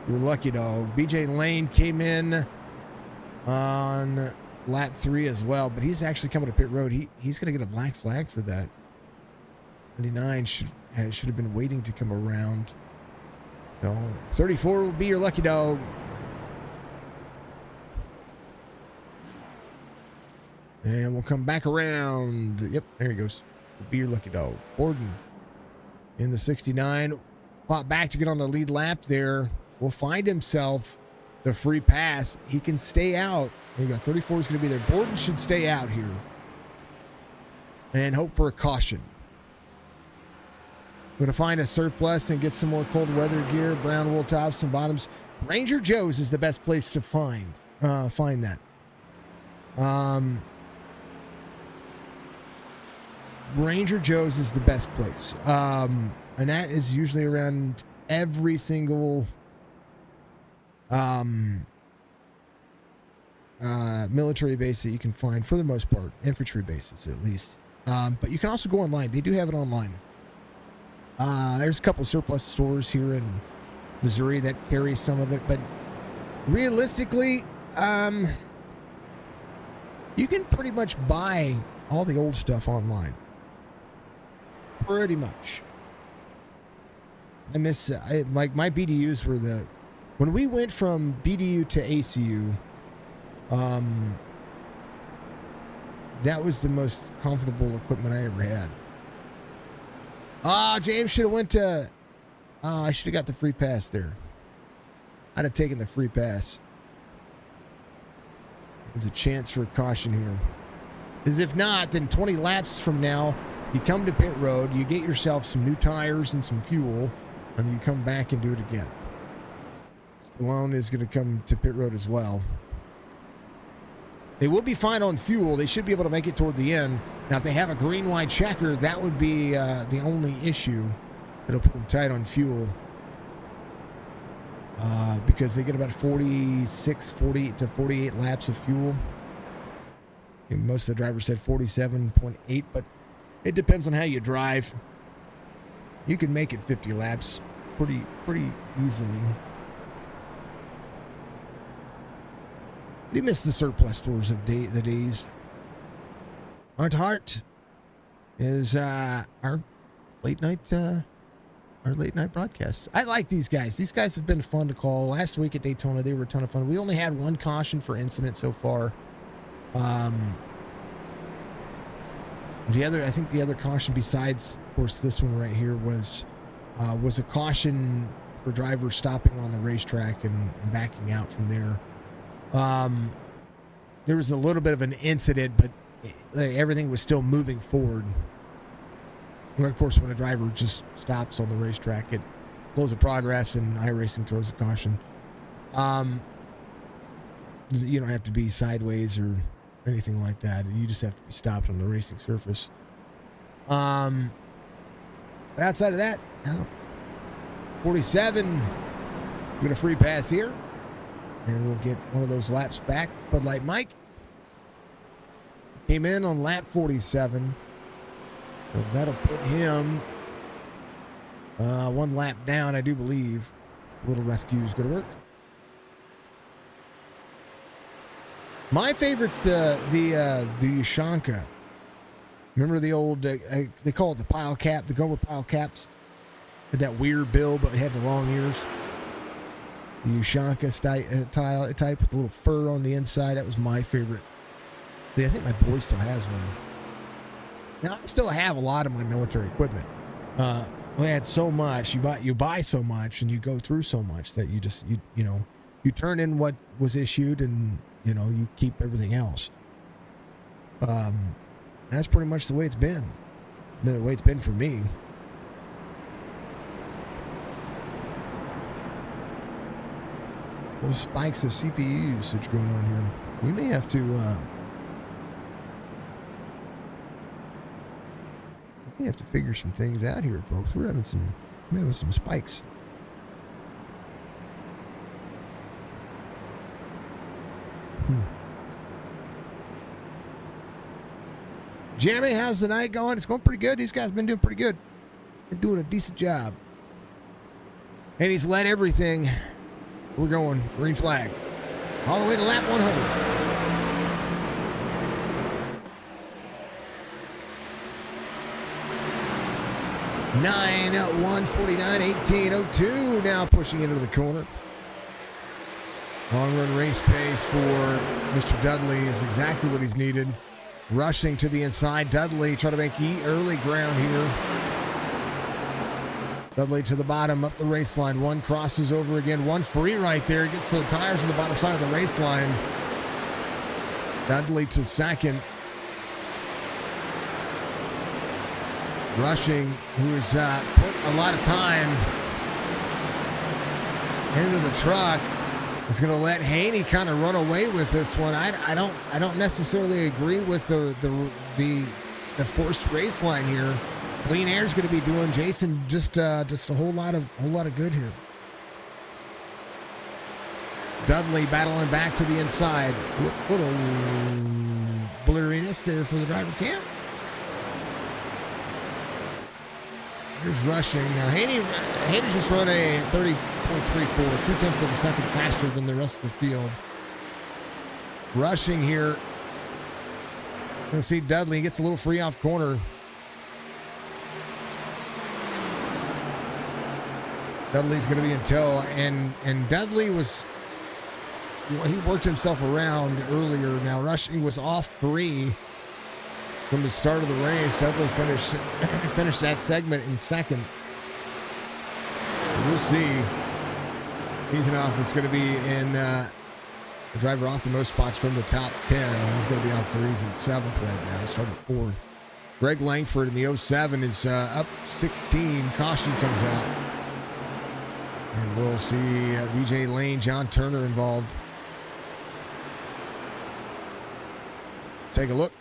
your lucky dog. BJ Lane came in on lap 3 as well, but he's actually coming to pit road. He's going to get a black flag for that. 99 should have been waiting to come around. No, 34 will be your lucky dog. And we'll come back around. Yep, there he goes. Will be your lucky dog. Borden in the 69. Fought back to get on the lead lap there. Will find himself the free pass. He can stay out. There you go. 34 is going to be there. Borden should stay out here. And hope for a caution. Going to find a surplus and get some more cold weather gear. Brown wool tops and bottoms. Ranger Joe's is the best place to find that. Ranger Joe's is the best place. And that is usually around every single military base that you can find, for the most part. Infantry bases, at least. But you can also go online. They do have it online. There's a couple surplus stores here in Missouri that carry some of it, but realistically, you can pretty much buy all the old stuff online. Pretty much. I miss like my BDUs were when we went from BDU to ACU, that was the most comfortable equipment I ever had. James should have went to... I should have got the free pass there. I'd have taken the free pass. There's a chance for a caution here. Because if not, then 20 laps from now, you come to pit road, you get yourself some new tires and some fuel, and you come back and do it again. Stallone is going to come to pit road as well. They will be fine on fuel. They should be able to make it toward the end. Now, if they have a green white checker, that would be the only issue that'll put them tight on fuel. Because they get about 40 to 48 laps of fuel. And most of the drivers said 47.8, but it depends on how you drive. You can make it 50 laps pretty easily. You miss the surplus stores of the days. Hrt2Heart is our late night broadcasts. I like these guys. These guys have been fun to call. Last week at Daytona, they were a ton of fun. We only had one caution for incident so far. I think the other caution besides, of course, this one right here was a caution for drivers stopping on the racetrack and backing out from there. There was a little bit of an incident, but everything was still moving forward. And of course, when a driver just stops on the racetrack, it flows of progress, and iRacing throws a caution. You don't have to be sideways or anything like that. You just have to be stopped on the racing surface. But outside of that, 47, we get a free pass here. And we'll get one of those laps back. Bud Light Mike came in on lap 47. So that'll put him one lap down, I do believe. Little rescue is going to work. My favorite's the Ushanka. Remember the old, they call it the pile cap, the Gomer pile caps? Had that weird bill, but it had the long ears. The Ushanka type with a little fur on the inside. That was my favorite. See, I think my boy still has one. Now, I still have a lot of my military equipment. We had so much. You buy so much, and you go through so much that you just you turn in what was issued, and you keep everything else. That's pretty much the way it's been. The way it's been for me. Those spikes of CPU usage going on here. We may have to figure some things out here, folks. We're having some spikes. Jeremy, how's the night going? It's going pretty good. These guys have been doing pretty good. and doing a decent job. And he's led everything. We're going green flag all the way to lap 100. Nine 149 1802 now pushing into the corner. Long run race pace for Mr. Dudley is exactly what he's needed. Rushing to the inside. Dudley trying to make early ground here. Dudley to the bottom, up the race line. One crosses over again. One free right there. Gets the tires on the bottom side of the race line. Dudley to second. Rushing, who has put a lot of time into the truck, is going to let Haney kind of run away with this one. I don't necessarily agree with the forced race line here. Clean Air is going to be doing Jason just a whole lot of good here. Dudley battling back to the inside. Little blurriness there for the driver cam. Here's Rushing. Now, Haney just run a 30.34, 0.2 of a second faster than the rest of the field. Rushing here. You'll see Dudley gets a little free off corner. Dudley's going to be in tow, and Dudley was, he worked himself around earlier. Now, Rushing was off 3. From the start of the race. Dudley finished that segment in second. We'll see. He's off. It's going to be in the driver off the most spots from the top 10. He's going to be off 3. He's in 7th right now. Started 4th. Greg Langford in the 07 is up 16. Caution comes out. And we'll see BJ Lane, John Turner involved. Take a look.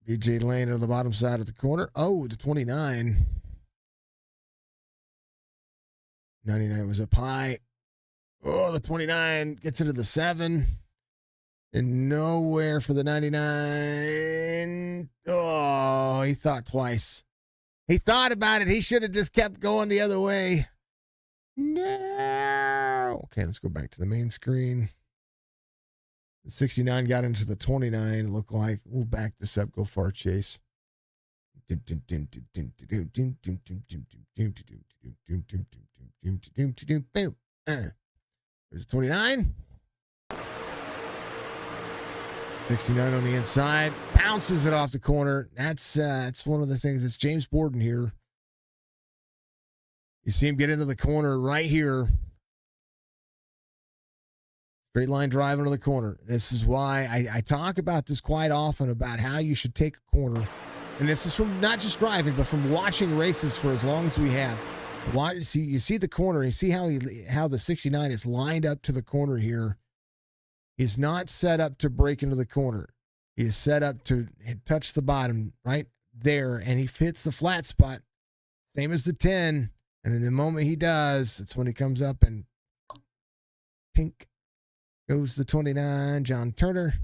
BJ Lane on the bottom side of the corner. Oh, the 29. 99 was up high. Oh, the 29 gets into the 7. And nowhere for the 99. Oh, he thought twice. He thought about it. He should have just kept going the other way. No. Okay, let's go back to the main screen. The 69 got into the 29. Looked like we'll back this up. Go far chase. There's 29. 69 on the inside. Bounces it off the corner. That's one of the things. It's James Borden here. You see him get into the corner right here. Straight line drive into the corner. This is why I talk about this quite often, about how you should take a corner. And this is from not just driving, but from watching races for as long as we have. You see the corner. You see how the 69 is lined up to the corner here. He's not set up to break into the corner. He is set up to touch the bottom right there, and he hits the flat spot, same as the 10. And in the moment he does, it's when he comes up and pink. Goes the 29, John Turner.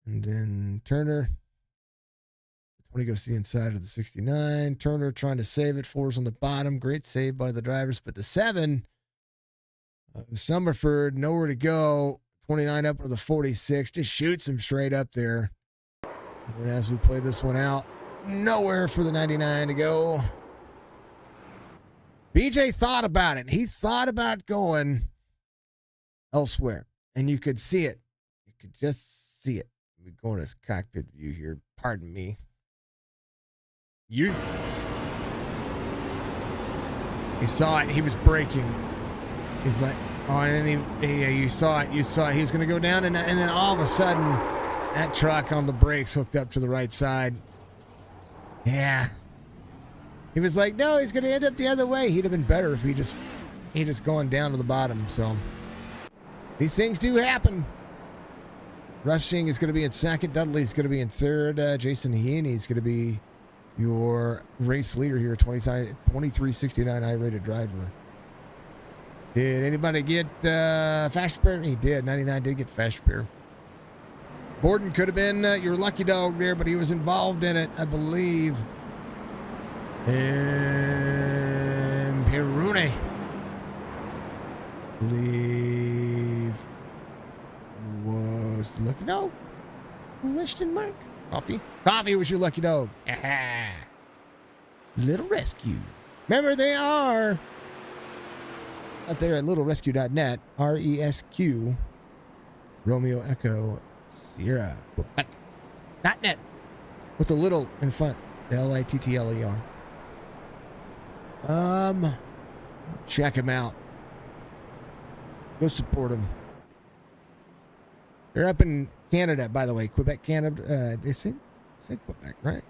And then Turner. The 20 goes to the inside of the 69. Turner trying to save it. 4's on the bottom. Great save by the drivers. But the 7, Summerford, nowhere to go. 29 up to the 46. Just shoots him straight up there. And as we play this one out, nowhere for the 99 to go. BJ thought about it. He thought about going elsewhere, and you could see it. You could just see it. Let me go in his cockpit view here. Pardon me. He saw it. He was braking. He's like, oh, and then you saw it. He was going to go down, and then all of a sudden, that truck on the brakes hooked up to the right side. Yeah. He was like, no, he's going to end up the other way. He'd have been better if he just gone down to the bottom. So these things do happen. Rushing is going to be in second. Dudley's going to be in third. Jason Heaney is going to be your race leader here. 2369 I-rated driver. Did anybody get fast repair? He did. 99 did get the fast repair. Borden could have been your lucky dog there, but he was involved in it, I believe. And Perune, I believe, was the lucky dog. Question mark. Coffee. Coffee was your lucky dog. Little Rescue. Remember, they are out there at littlerescue.net. RESQ. Romeo Echo Sierra Quebec. .net. With the little in front. LITTLER. Check him out. Go support him. They're up in Canada, by the way. Quebec, Canada. They say Quebec, right?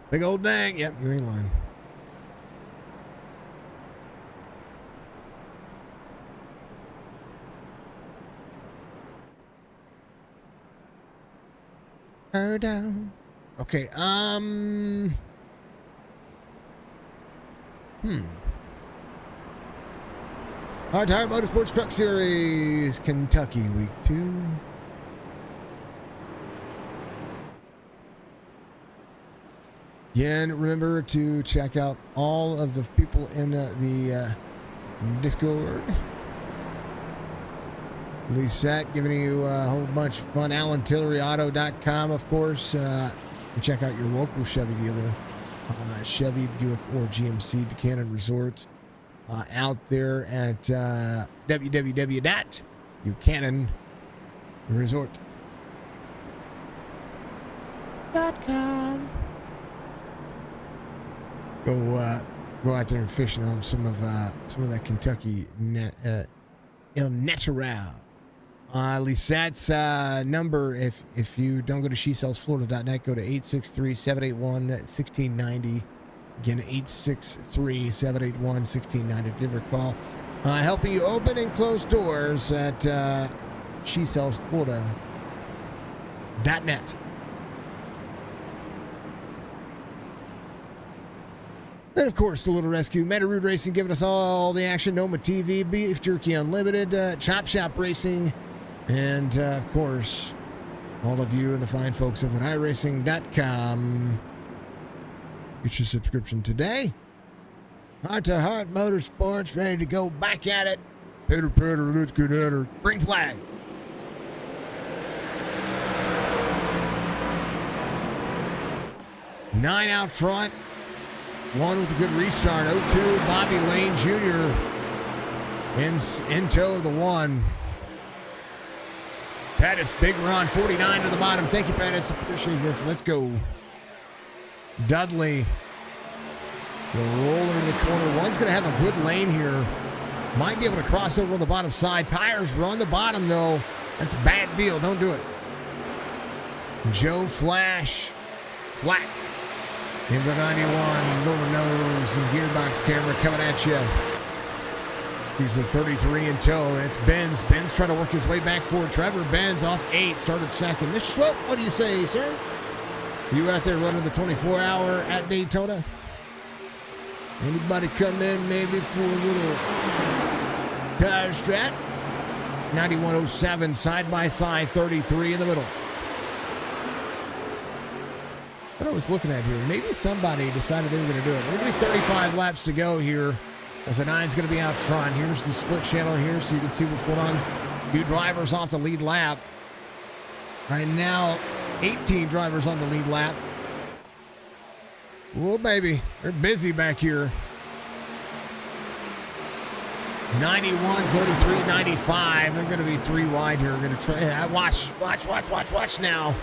Big old dang. Yep, you're in line. Her down. Okay, Hrt2Heart Motorsports Truck Series, Kentucky, week 2. Again, remember to check out all of the people in the Discord. Lisette giving you a whole bunch of fun. AlanTilleryAuto.com, of course. And check out your local Chevy dealer. Chevy, Buick, or GMC Buchanan Resorts. Out there at www.buchananresort.com. Go out there and fishing on some of that Kentucky El Natural. Lisette's number, if you don't go to SheSellsFlorida.net, go to 863-781-1690. Again, 863-781-1690. Give her a call. Helping you open and close doors at SheSellsFlorida.net. And, of course, the Little Rescue, Metarude Racing, giving us all the action. Noma TV, Beef Jerky Unlimited, Chop Shop Racing, and, of course, all of you and the fine folks over at iRacing.com. Get your subscription today. Hrt2Heart Motorsports, ready to go back at it. Pitter, pitter, let's get at her. Green flag. Nine out front. One with a good restart. 0-2, Bobby Lane Jr. in tow of the one. Pettis, big run, 49 to the bottom. Thank you, Pettis. Appreciate this. Let's go. Dudley will roll into the corner. One's going to have a good lane here. Might be able to cross over on the bottom side. Tires run the bottom, though. That's a bad deal. Don't do it. Joe Flash. Flat. In the 91, Lower Nose and Gearbox Camera coming at you. He's the 33 in tow. It's Benz. Benz trying to work his way back forward. Trevor Benz off 8, started second. Mr. Swope, what do you say, sir? You out there running the 24-hour at Daytona? Anybody come in maybe for a little tire strat? 9107, side by side, 33 in the middle. What I was looking at here, maybe somebody decided they were going to do it. We're going to be 35 laps to go here as the 9's going to be out front. Here's the split channel here so you can see what's going on. Two drivers off the lead lap. Right now, 18 drivers on the lead lap. Well, baby, they're busy back here. 91, 33, 95. They're going to be 3 wide here. We're going to try. Watch now.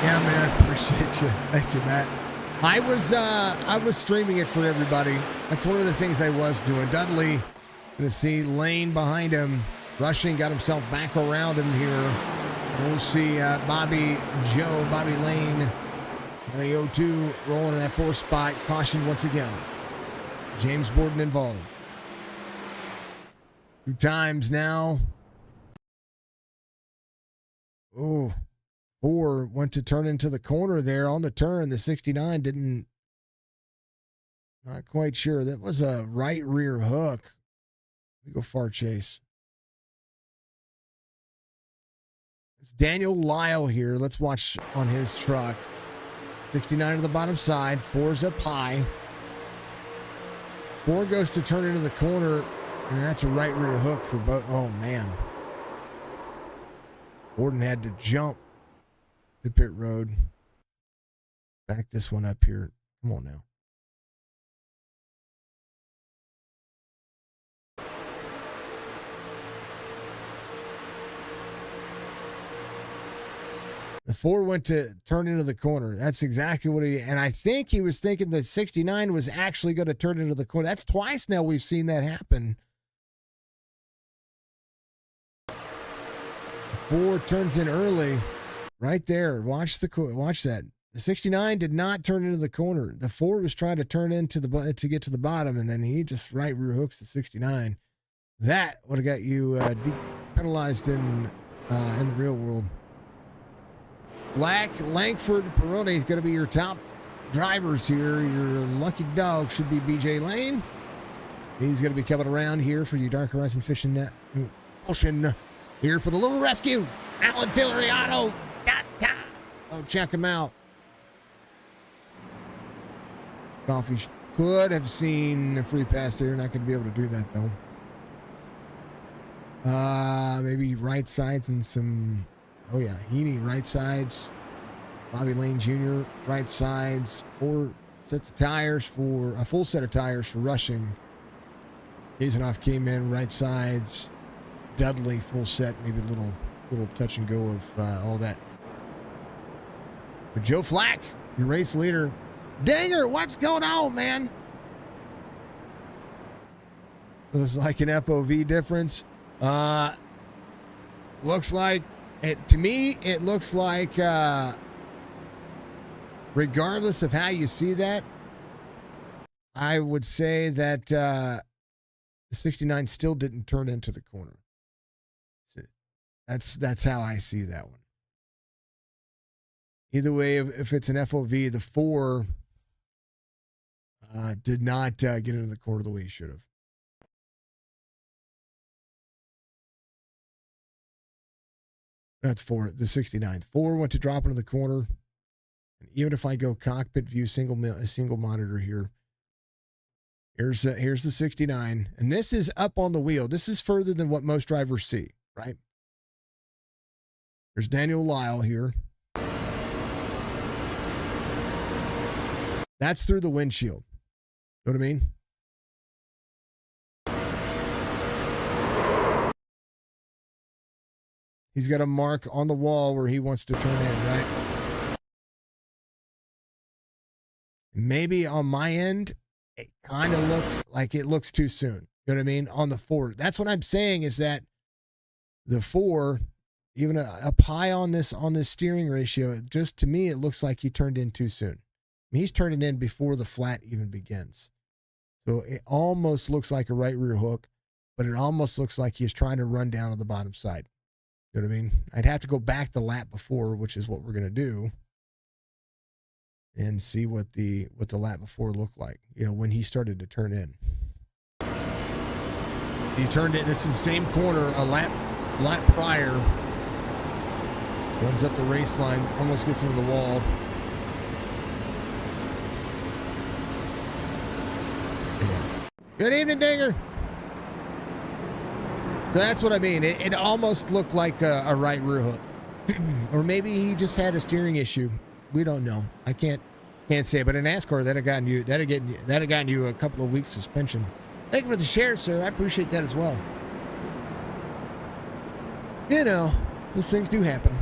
Yeah, man, appreciate you. Thank you, Matt. I was streaming it for everybody. That's one of the things I was doing. Dudley Gonna see Lane behind him. Rushing, got himself back around him here. We'll see Bobby Lane, and a 0-2 rolling in that 4th spot. Caution once again. James Borden involved. 2 times now. Oh, 4 went to turn into the corner there on the turn. The 69 didn't. Not quite sure. That was a right rear hook. We go far chase. It's Daniel Lyle here. Let's watch on his truck. 69 to the bottom side. 4's up high. 4 goes to turn into the corner, and that's a right rear hook for both. Oh, man. Borden had to jump to pit road. Back this one up here. Come on now. The 4 went to turn into the corner. That's exactly what and I think he was thinking that 69 was actually going to turn into the corner. That's twice now we've seen that happen. The 4 turns in early, right there. Watch that. The 69 did not turn into the corner. The 4 was trying to turn into to get to the bottom, and then he just right rear hooks the 69. That would have got you penalized in the real world. Black, Langford, Peroni is going to be your top drivers here. Your lucky dog should be BJ Lane. He's going to be coming around here for your Dark Horizon Fishing Net Ocean here for the little rescue. Alan Tillery Auto. Oh, check him out. Coffee could have seen a free pass there. Not going to be able to do that though. Maybe right sides and some. Oh, yeah. Heaney, right sides. Bobby Lane Jr., right sides. 4 sets of tires for a full set of tires for rushing. Hazenoff came in, right sides. Dudley, full set. Maybe a little touch and go of all that. But Joe Flack, your race leader. Dinger, what's going on, man? Looks like an FOV difference. Looks like. To me, it looks like, regardless of how you see that, I would say that the 69 still didn't turn into the corner. That's how I see that one. Either way, if it's an FOV, the 4 did not get into the corner the way he should have. That's 4, the 69. 4 went to drop into the corner. And even if I go cockpit view, single monitor here, here's the 69. And this is up on the wheel. This is further than what most drivers see, right? There's Daniel Lyle here. That's through the windshield. Know what I mean? He's got a mark on the wall where he wants to turn in, right? Maybe on my end, it kind of looks like it looks too soon. You know what I mean? On the 4. That's what I'm saying is that the 4, even up high on this steering ratio, just to me, it looks like he turned in too soon. I mean, he's turning in before the flat even begins. So it almost looks like a right rear hook, but it almost looks like he's trying to run down on the bottom side. You know what I mean? I'd have to go back the lap before, which is what we're going to do, and see what the lap before looked like, you know, when he started to turn in. He turned in, this is the same corner, a lap prior. Runs up the race line, almost gets into the wall. Yeah. Good evening, Dinger. That's what I mean. It almost looked like a right rear hook. Or maybe he just had a steering issue. We don't know. I can't say. But in NASCAR, that'd have gotten you a couple of weeks suspension. Thank you for the share, sir. I appreciate that as well. You know, those things do happen.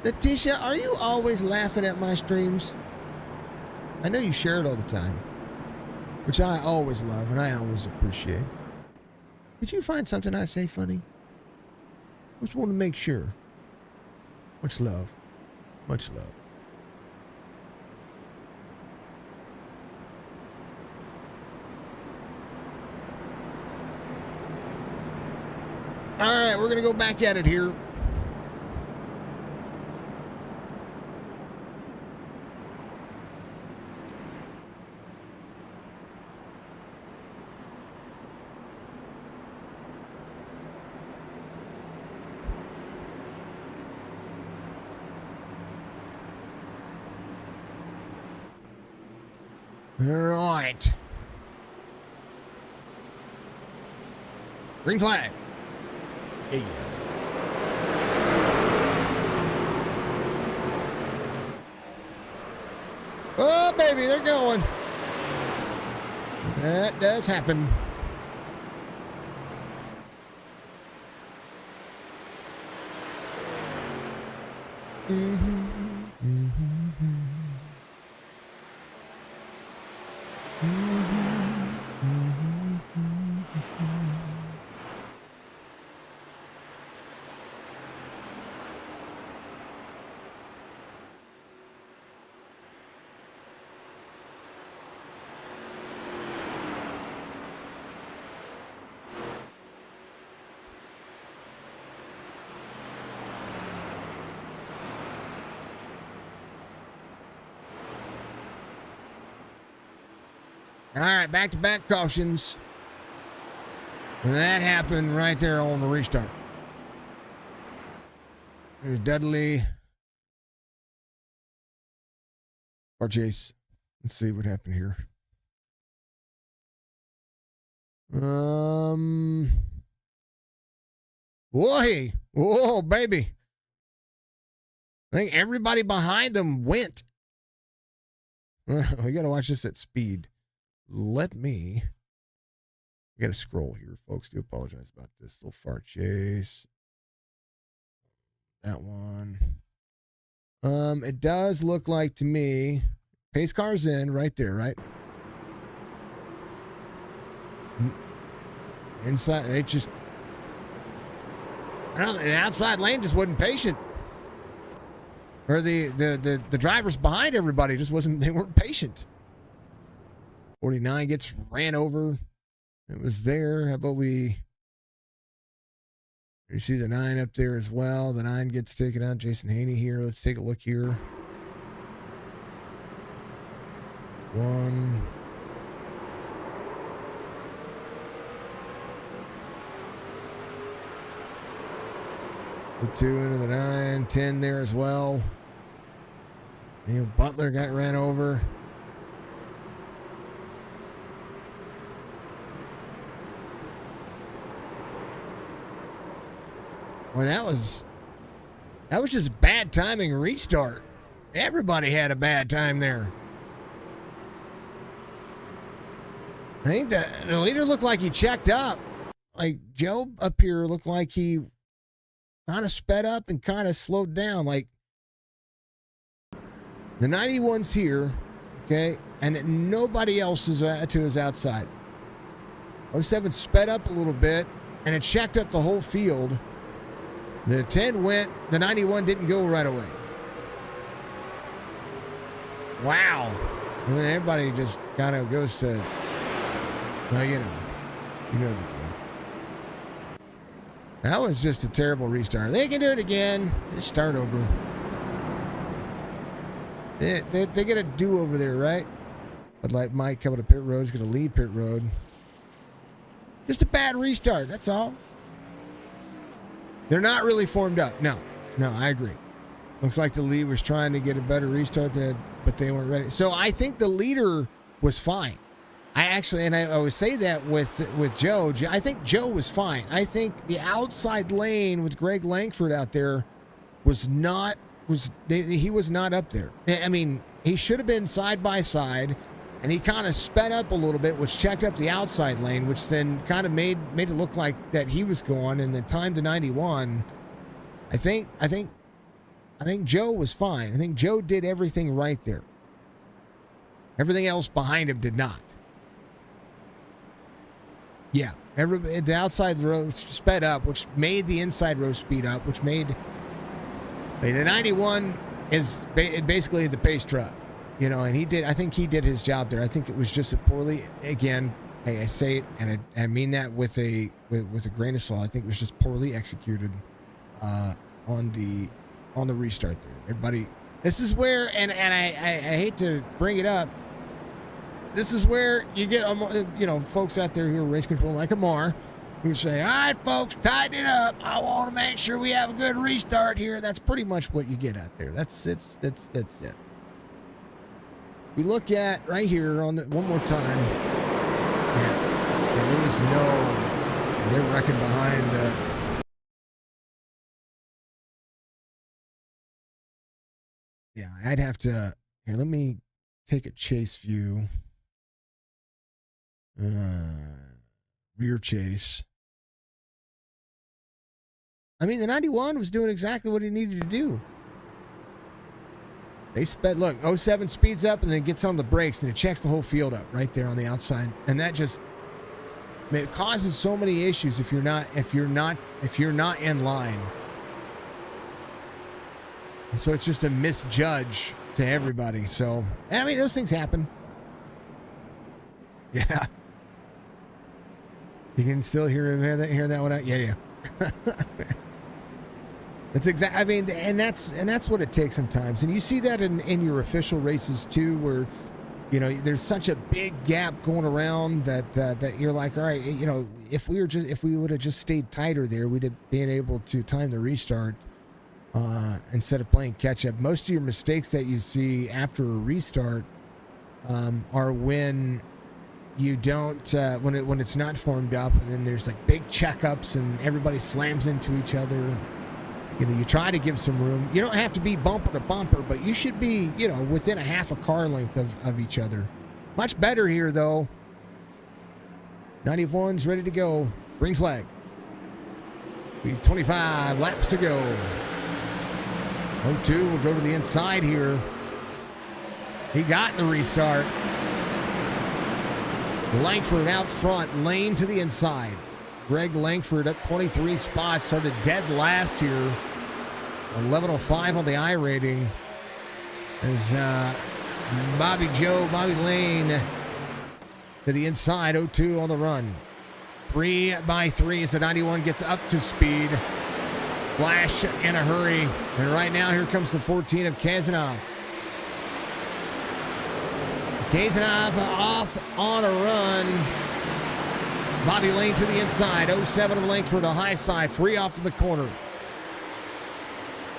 Letitia, are you always laughing at my streams? I know you share it all the time, which I always love and I always appreciate. Did you find something I say funny? Just want to make sure. Much love. Much love. All right, we're going to go back at it here. All right. Green flag. Hey. Oh, baby, they're going. That does happen. All right, back-to-back cautions. And that happened right there on the restart. There's Dudley. Or Chase. Let's see what happened here. Boy. Whoa, baby. I think everybody behind them went. We got to watch this at speed. We got to scroll here, folks. Do apologize about this little fart chase. That one. It does look like to me, pace car's in right there, right? Inside, it just, I don't know, the outside lane just wasn't patient. Or the drivers behind everybody just they weren't patient. 49 gets ran over. It was there. How about you see the 9 up there as well. The 9 gets taken out. Jason Haney here. Let's take a look here. 1. The 2 into the 9. 10 there as well. Butler got ran over. Well, that was just bad timing restart. Everybody had a bad time there. I think the leader looked like he checked up. Like Joe up here looked like he kind of sped up and kind of slowed down. Like the 91's here, okay, and nobody else is to his outside. 07 sped up a little bit, and it checked up the whole field. The 10 went, the 91 didn't go right away. Wow. I mean, everybody just kind of goes to, well, you know the deal. That was just a terrible restart. They can do it again. Just start over. They get a do-over there, right? I'd like Mike coming to pit road. He's going to lead pit road. Just a bad restart, that's all. They're not really formed up. No, I agree. Looks like the lead was trying to get a better restart, but they weren't ready. So I think the leader was fine. I always say that with Joe. I think Joe was fine. I think the outside lane with Greg Langford out there he was not up there. I mean, he should have been side by side, and he kind of sped up a little bit, which checked up the outside lane, which then kind of made it look like that he was going, and the time to 91. I think I think Joe was fine. I think Joe did everything right there. Everything else behind him did not. Yeah, the outside row sped up, which made the inside row speed up, which made the 91 is basically the pace truck, you know, and I think he did his job there. I think it was just a poorly, again, I say it, and I mean that with a grain of salt. I think it was just poorly executed on the restart there. Everybody, this is where, and I hate to bring it up, this is where you get, you know, folks out there who are race control like Amar, who say, all right, folks, tighten it up. I want to make sure we have a good restart here. That's pretty much what you get out there. That's it. We look at right here on one more time. Yeah, there was they're wrecking behind. Yeah, I'd have to, here, let me take a chase view. Rear chase. I mean, the 91 was doing exactly what he needed to do. They sped, look, 07 speeds up and then gets on the brakes and it checks the whole field up right there on the outside. And that just, I mean, it causes so many issues if you're not in line. And so it's just a misjudge to everybody. So, I mean, those things happen. Yeah. You can still hear that one out. Yeah. That's exactly. I mean, and that's what it takes sometimes. And you see that in your official races too, where, you know, there's such a big gap going around that you're like, all right, you know, if we would have just stayed tighter there, we'd have been able to time the restart instead of playing catch up. Most of your mistakes that you see after a restart are when you don't when it's not formed up, and then there's like big checkups and everybody slams into each other. You know, you try to give some room. You don't have to be bumper to bumper, but you should be, you know, within a half a car length of each other. Much better here though. 91's ready to go. Green flag. We 25 laps to go. 02 will go to the inside here. He got the restart. Langford out front, Lane to the inside. Greg Langford up 23 spots, started dead last year. 11:05 on the iRating. As Bobby Lane to the inside, 02 on the run. 3x3 as the 91 gets up to speed. Flash in a hurry. And right now, here comes the 14 of Kazanov. Kazanov off on a run. Bobby Lane to the inside. 07 of Langford, a high side. Free off of the corner.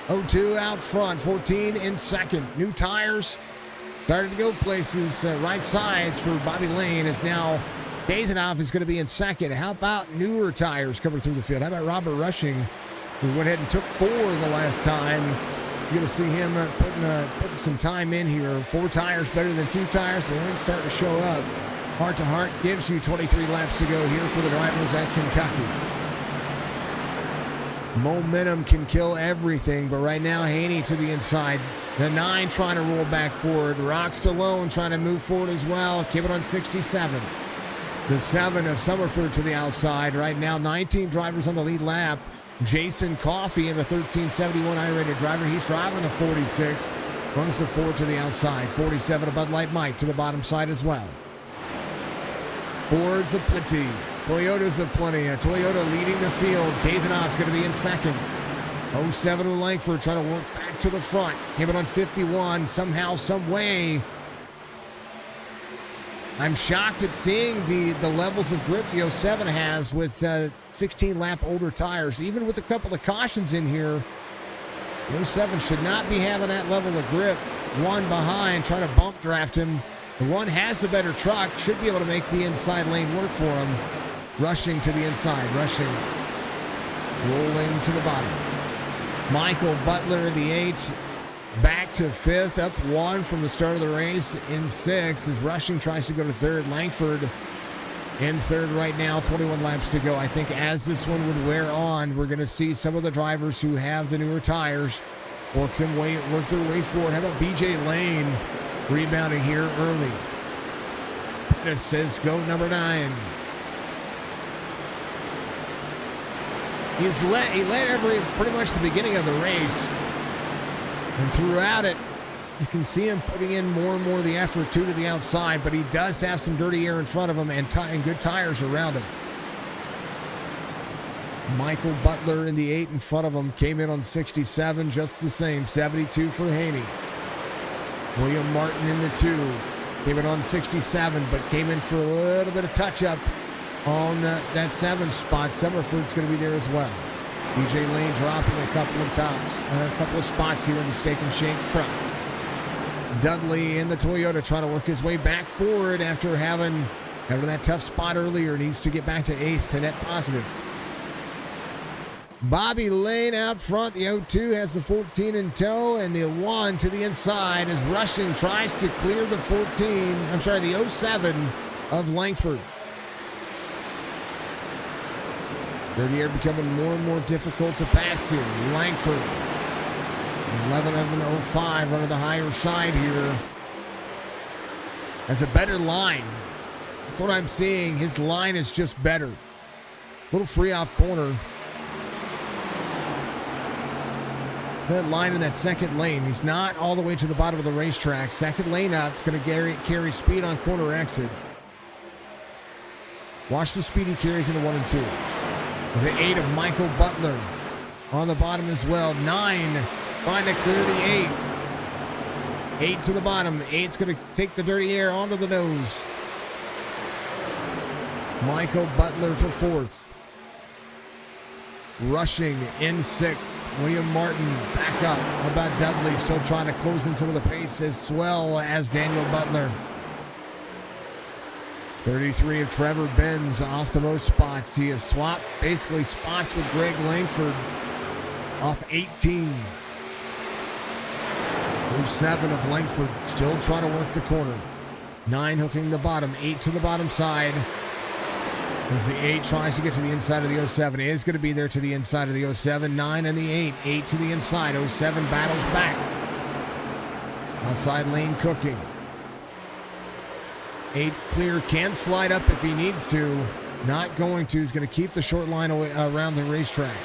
02 out front. 14 in second. New tires. Started to go places. Right sides for Bobby Lane is now Kazanov is going to be in second. How about newer tires coming through the field? How about Robert Rushing, who went ahead and took 4 the last time? You're going to see him putting some time in here. 4 tires better than 2 tires. The lane's starting to show up. Hrt2Heart gives you 23 laps to go here for the drivers at Kentucky. Momentum can kill everything, but right now Haney to the inside. The 9 trying to roll back forward. Rock Stallone trying to move forward as well. Keep it on 67. The 7 of Summerford to the outside. Right now 19 drivers on the lead lap. Jason Coffey in the 1371 iRated driver. He's driving the 46. Runs the 4 to the outside. 47 of Bud Light Mike to the bottom side as well. Fords aplenty. Toyotas aplenty. Toyota leading the field. Kazanov's going to be in second. 07 of Langford trying to work back to the front. Came it on 51. Somehow, some way. I'm shocked at seeing the levels of grip the 07 has with 16 lap older tires. Even with a couple of cautions in here, the 07 should not be having that level of grip. 1 behind, trying to bump draft him. The 1 has the better truck, should be able to make the inside lane work for him. Rushing to the inside, Rushing. Rolling to the bottom. Michael Butler, the 8, back to 5th, up 1 from the start of the race in 6th as Rushing tries to go to 3rd. Langford in 3rd right now, 21 laps to go. I think as this one would wear on, we're going to see some of the drivers who have the newer tires work their way forward. How about BJ Lane rebounding here early? This says go number 9. He led pretty much the beginning of the race, and throughout it, you can see him putting in more and more of the effort to the outside, but he does have some dirty air in front of him and good tires around him. Michael Butler in the 8 in front of him came in on 67, just the same, 72 for Haney. William Martin in the 2 came in on 67, but came in for a little bit of touch-up on that 7 spot. Summerford's going to be there as well. BJ Lane dropping a couple of spots here in the Steak and Shake truck. Dudley in the Toyota trying to work his way back forward after having that tough spot earlier. Needs to get back to 8th to net positive. Bobby Lane out front. The 02 has the 14 in tow, and the 1 to the inside is rushing, tries to clear the 07 of Langford. Dirty air becoming more and more difficult to pass here. Langford, 11 of 05 under the higher side here. Has a better line. That's what I'm seeing. His line is just better. A little free off corner. That line in that second lane. He's not all the way to the bottom of the racetrack. Second lane up. It's going to carry speed on corner exit. Watch the speed he carries into 1 and 2. The 8 of Michael Butler on the bottom as well. 9 trying to clear the 8. 8 to the bottom. 8's going to take the dirty air onto the nose. Michael Butler to 4th. Rushing in 6th. William Martin back up. How about Dudley still trying to close in some of the pace as well as Daniel Butler. 33 of Trevor Benz off the most spots. He has swapped basically spots with Greg Langford off 18. 07 of Langford still trying to work the corner. 9 hooking the bottom. 8 to the bottom side. As the 8 tries to get to the inside of the 07. It is going to be there to the inside of the 07. 9 and the 8. 8 to the inside. 07 battles back. Outside lane cooking. 8 clear, can slide up if he needs to. Not going to. He's going to keep the short line away, around the racetrack.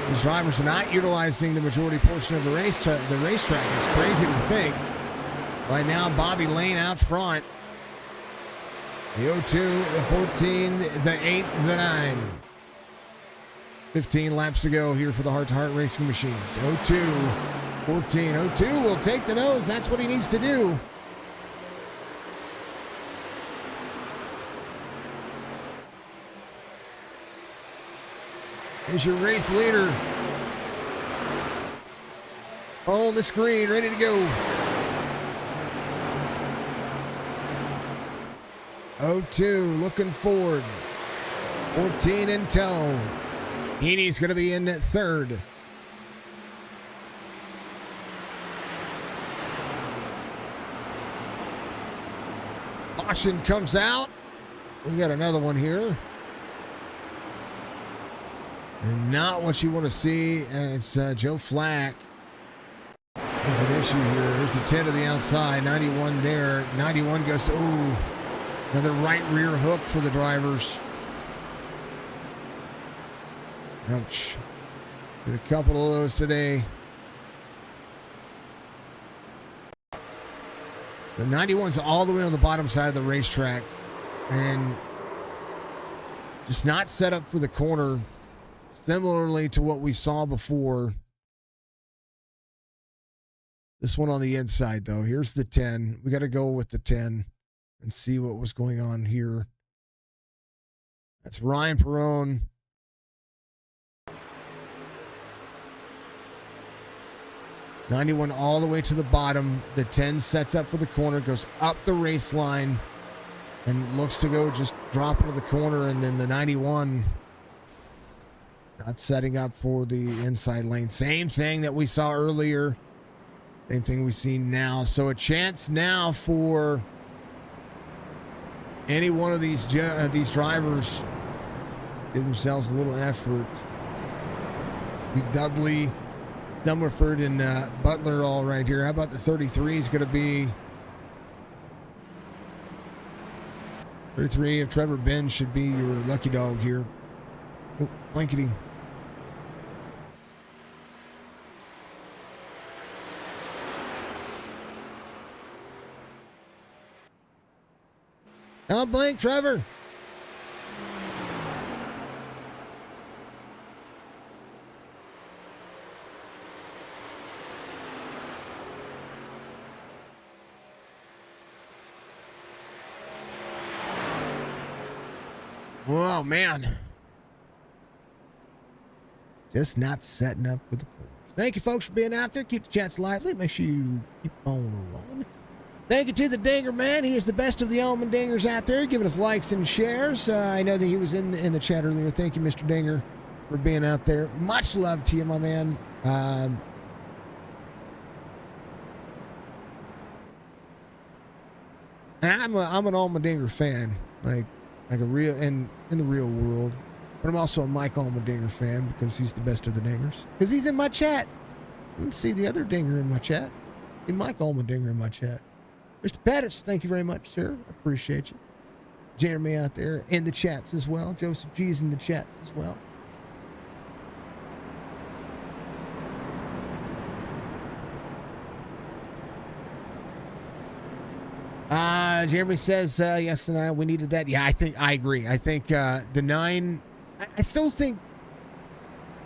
These drivers are not utilizing the majority portion of the racetrack. It's crazy to think. Right now, Bobby Lane out front. The 02, the 14, the 8, the 9. 15 laps to go here for the Hrt2Heart Racing Machines. 02, 14. 02 will take the nose. That's what he needs to do. Here's your race leader. On the screen, ready to go. 02 looking forward. 14 in tow. Heaney's going to be in 3rd. Caution comes out. We got another one here. And not what you want to see. It's Joe Flack. There's an issue here. There's a 10 to the outside. 91 there. 91 goes to, another right rear hook for the drivers. Ouch. Did a couple of those today. The 91's all the way on the bottom side of the racetrack. And just not set up for the corner. Similarly to what we saw before. This one on the inside, though. Here's the 10. We got to go with the 10 and see what was going on here. That's Ryan Perrone. '91 all the way to the bottom. The 10 sets up for the corner, goes up the race line, and looks to go just drop into the corner, and then the 91 not setting up for the inside lane. Same thing that we saw earlier. Same thing we see now. So a chance now for any one of these drivers give themselves a little effort. See Dudley Summerford and Butler all right here. How about the 33 is going to be 33 of Trevor Ben should be your lucky dog here. Oh, blankety. Don't blink, Trevor. Oh, man. Just not setting up for the corners. Thank you, folks, for being out there. Keep the chats lively. Make sure you keep on rolling. Thank you to the Dinger Man. He is the best of the Almond Dingers out there, giving us likes and shares. I know that he was in the chat earlier. Thank you, Mr. Dinger, for being out there. Much love to you, my man. And I'm an Almond Dinger fan, like a real in the real world. But I'm also a Mike Allmendinger fan because he's the best of the Dingers. Because he's in my chat. Let's see the other Dinger in my chat. See Mike Allmendinger in my chat. Mr. Pettis, thank you very much, sir. I appreciate you. Jeremy out there in the chats as well. Joseph G's in the chats as well. Jeremy says, yes, tonight we needed that. Yeah, I agree. I think the 9, I still think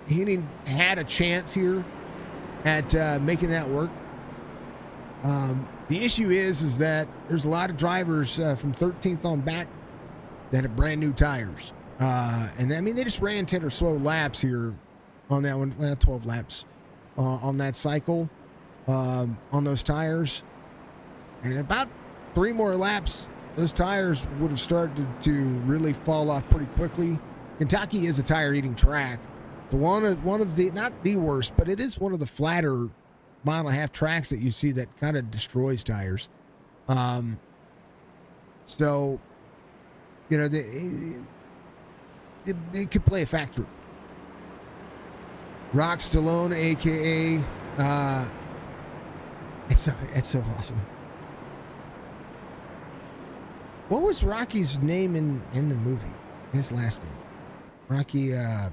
he had a chance here at making that work. The issue is that there's a lot of drivers from 13th on back that have brand new tires. And I mean, they just ran 10 or so laps here on that one, 12 laps on that cycle on those tires. And about 3 more laps, those tires would have started to really fall off pretty quickly. Kentucky is a tire-eating track. So one of the, not the worst, but it is one of the flatter mile-and-a-half tracks that you see that kind of destroys tires. So, you know, it could play a factor. Rock Stallone, a.k.a. It's so awesome. What was Rocky's name in the movie? His last name. Rocky, yeah,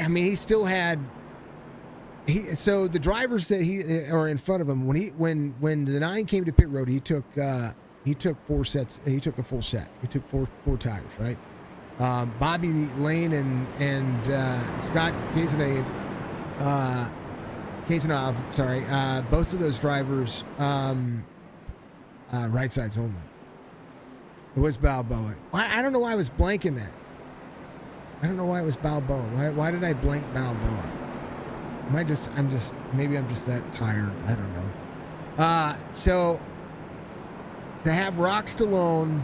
I mean, he still had. So the drivers that are in front of him when the 9 came to pit road, he took 4 sets. He took a full set. He took four tires, right? Bobby Lane and Scott Kazanov, sorry, both of those drivers, right sides only. It was Balboa. I don't know why I was blanking that. I don't know why it was Balboa. Why did I blank Balboa? Maybe I'm just that tired. I don't know. So to have Rock Stallone,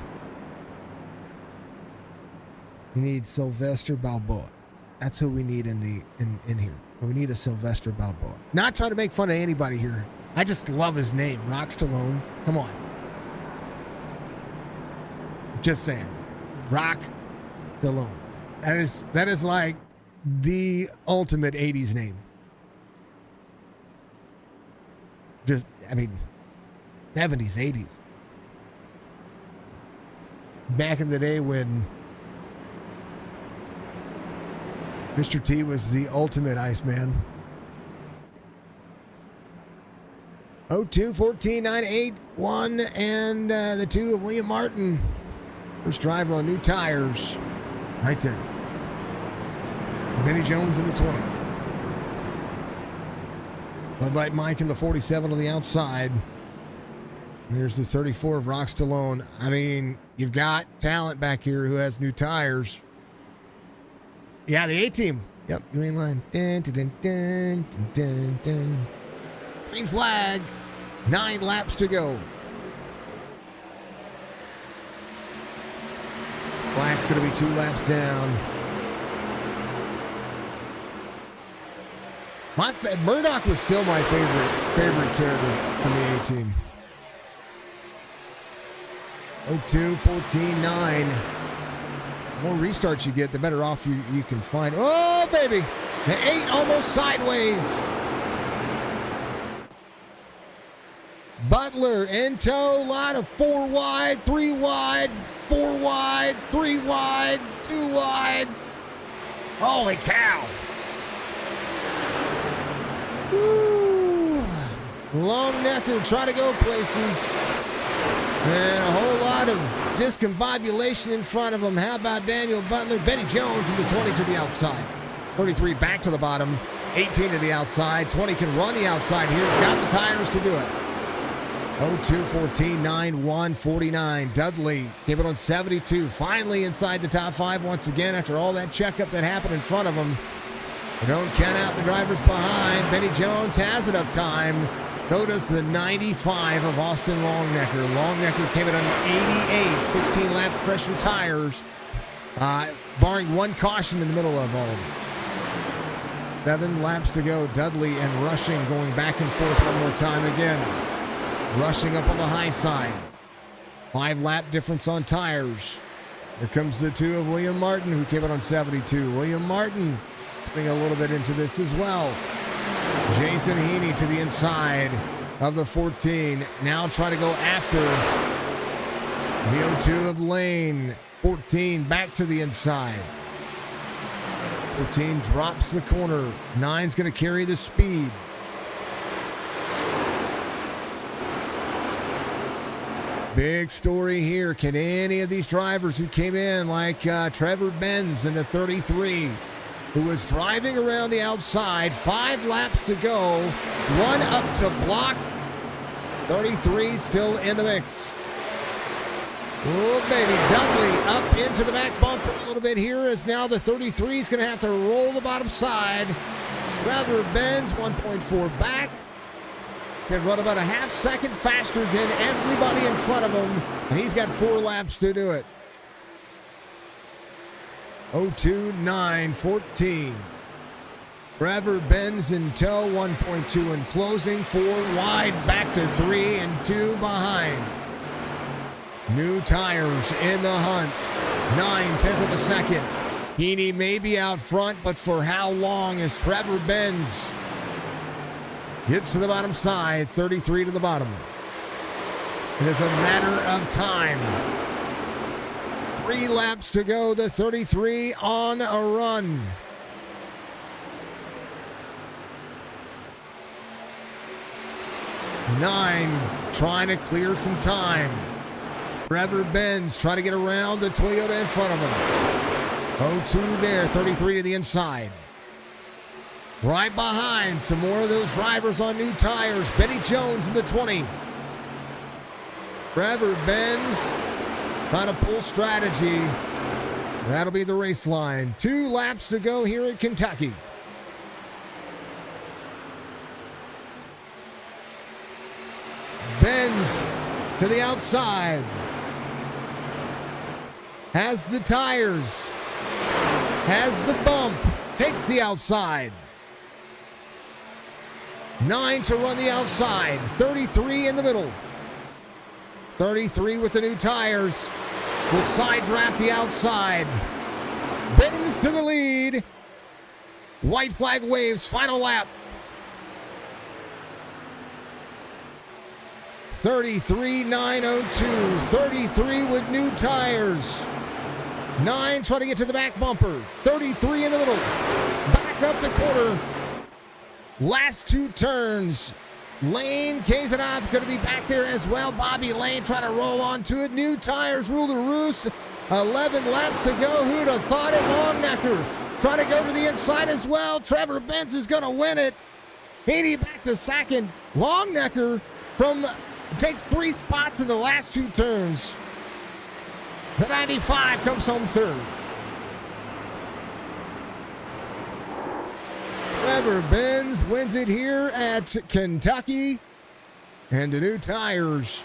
we need Sylvester Balboa. That's who we need in here. We need a Sylvester Balboa. Not trying to make fun of anybody here. I just love his name, Rock Stallone. Come on. Just saying. Rock Stallone. That is like the ultimate 80s name. Just, I mean, 70s, 80s. Back in the day when Mr. T was the ultimate Iceman. 02-14-981 and the 2 of William Martin. First driver on new tires. Right there. Benny Jones in the 20. Bud Light Mike in the 47 on the outside. There's the 34 of Rock Stallone. I mean, you've got talent back here who has new tires. Yeah, the A-team. Yep, green line. Dun, dun, dun, dun, dun, dun. Green flag. 9 laps to go. Flag's going to be 2 laps down. Murdoch was still my favorite character from the A-team. 02-14-9. The more restarts you get, the better off you can find. Oh, baby. The 8 almost sideways. Butler in tow. Line of 4 wide, 3 wide, 4 wide, 3 wide, 2 wide. Holy cow. Woo. Long necker try to go places. And a whole lot of discombobulation in front of him. How about Daniel Butler? Benny Jones in the 20 to the outside. 33 back to the bottom. 18 to the outside. 20 can run the outside here. He's got the tires to do it. 02-14-9-1-49. Dudley came it on 72. Finally inside the top 5 once again after all that checkup that happened in front of him. We don't count out the drivers behind. Benny Jones has enough time. So does the 95 of Austin Longnecker. Longnecker came in on 88, 16-lap fresher tires, barring one caution in the middle of all of it. 7 laps to go. Dudley and Rushing going back and forth one more time again. Rushing up on the high side. 5-lap difference on tires. Here comes the 2 of William Martin, who came in on 72. William Martin putting a little bit into this as well. Jason Heaney to the inside of the 14. Now try to go after the 02 of Lane. 14 back to the inside. 14 drops the corner. 9's going to carry the speed. Big story here. Can any of these drivers who came in, like Trevor Benz in the 33, who was driving around the outside, 5 laps to go, 1 up to block, 33 still in the mix. Oh, baby, Dudley up into the back bumper a little bit here, as now the 33 is going to have to roll the bottom side. Trevor Benz 1.4 back. Can run about a half second faster than everybody in front of him, and he's got 4 laps to do it. 02-9-14. Trevor Benz in tow, 1.2 in closing, 4 wide, back to 3 and 2 behind. New tires in the hunt, 9/10 of a second. Heaney may be out front, but for how long as Trevor Benz gets to the bottom side, 33 to the bottom. It is a matter of time. 3 laps to go, the 33 on a run. Nine trying to clear some time. Trevor Benz trying to get around the Toyota in front of him. 02 there, 33 to the inside. Right behind, some more of those drivers on new tires. Benny Jones in the 20. Trevor Benz trying to pull strategy. That'll be the race line. 2 laps to go here in Kentucky. Benz to the outside. Has the tires. Has the bump. Takes the outside. 9 to run the outside. 33 in the middle. 33 with the new tires. Will side draft the outside. Benz to the lead. White flag waves. Final lap. 33.902. 33 with new tires. 9 trying to get to the back bumper. 33 in the middle. Back up the corner. Last 2 turns. Lane Kazanov going to be back there as well. Bobby Lane trying to roll onto it. New tires rule the roost. 11 laps to go. Who'd have thought it? Longnecker trying to go to the inside as well. Trevor Benz is going to win it. Heaney back to second. Longnecker takes 3 spots in the last 2 turns. The 95 comes home third. Trevor Benz wins it here at Kentucky, and the new tires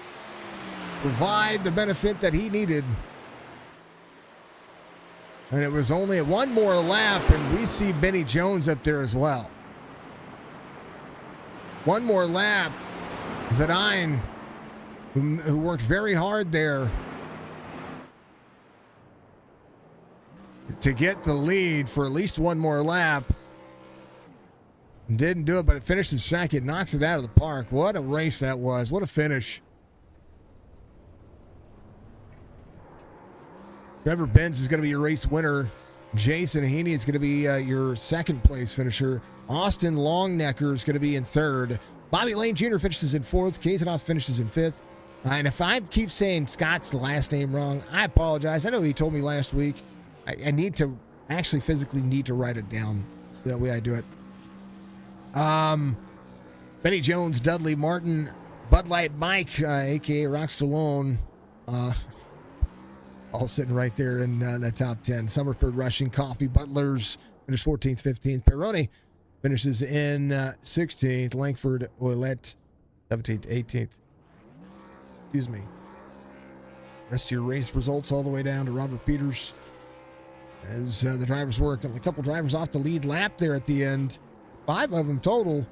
provide the benefit that he needed. And it was only 1 more lap, and we see Benny Jones up there as well. 1 more lap. Zadine, who worked very hard there, to get the lead for at least one more lap. Didn't do it, but it finishes second. Knocks it out of the park. What a race that was. What a finish. Trevor Benz is going to be your race winner. Jason Heaney is going to be your second place finisher. Austin Longnecker is going to be in third. Bobby Lane Jr. finishes in fourth. Kazanoff finishes in fifth. And if I keep saying Scott's last name wrong, I apologize. I know he told me last week. I need to actually physically need to write it down. It's the way I do it. Benny Jones, Dudley Martin, Bud Light Mike, a.k.a. Rock Stallone, all sitting right there in the top 10. Summerford Rushing, Coffee, Butlers finished 14th, 15th. Peroni finishes in 16th. Langford Oilette, 17th, 18th. Excuse me. Rest of your race results all the way down to Robert Peters as the drivers work. A couple drivers off the lead lap there at the end. 5 of them total.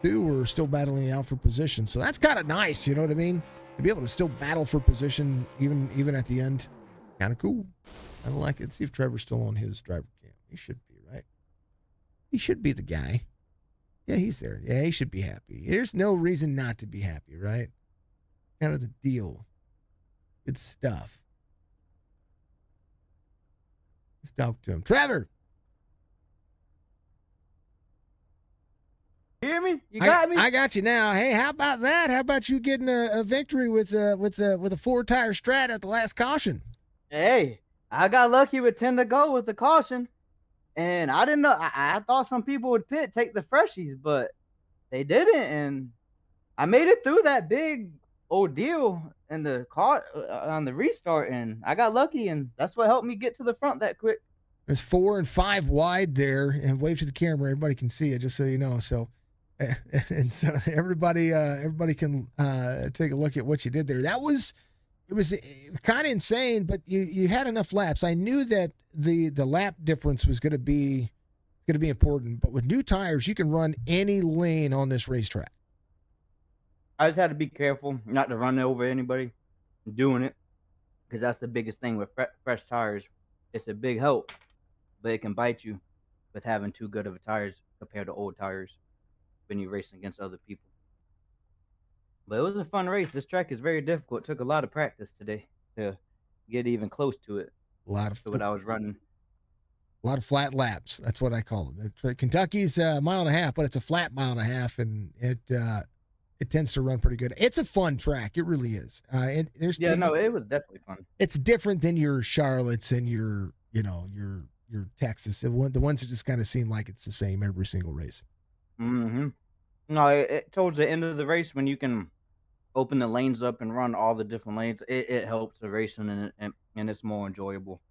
2 were still battling out for position. So that's kind of nice, you know what I mean? To be able to still battle for position even at the end. Kind of cool. I don't like it. See if Trevor's still on his driver cam. He should be, right? He should be the guy. Yeah, he's there. Yeah, he should be happy. There's no reason not to be happy, right? Kind of the deal. Good stuff. Let's talk to him. Trevor! You hear me? You got me? I got you now. Hey, how about that? How about you getting a victory with a 4-tire strat at the last caution? Hey, I got lucky with 10 to go with the caution. And I didn't know. I thought some people would take the freshies, but they didn't. And I made it through that big ordeal in the car on the restart. And I got lucky, and that's what helped me get to the front that quick. There's 4 and 5 wide there, and wave to the camera. Everybody can see it, just so you know. So, and so everybody can take a look at what you did there. It was kind of insane, but you had enough laps. I knew that the lap difference was going to be important, but with new tires, you can run any lane on this racetrack. I just had to be careful not to run over anybody doing it, because that's the biggest thing with fresh tires. It's a big help, but it can bite you with having too good of tires compared to old tires when you're racing against other people. But it was a fun race. This track is very difficult. It took a lot of practice today to get even close to it. What I was running. A lot of flat laps. That's what I call them. Kentucky's a mile and a half, but it's a flat mile and a half, and it tends to run pretty good. It's a fun track. It really is. It was definitely fun. It's different than your Charlottes and your Texas. The ones that just kind of seem like it's the same every single race. Mm-hmm. No, it towards the end of the race, when you can open the lanes up and run all the different lanes, it helps the racing, and it's more enjoyable.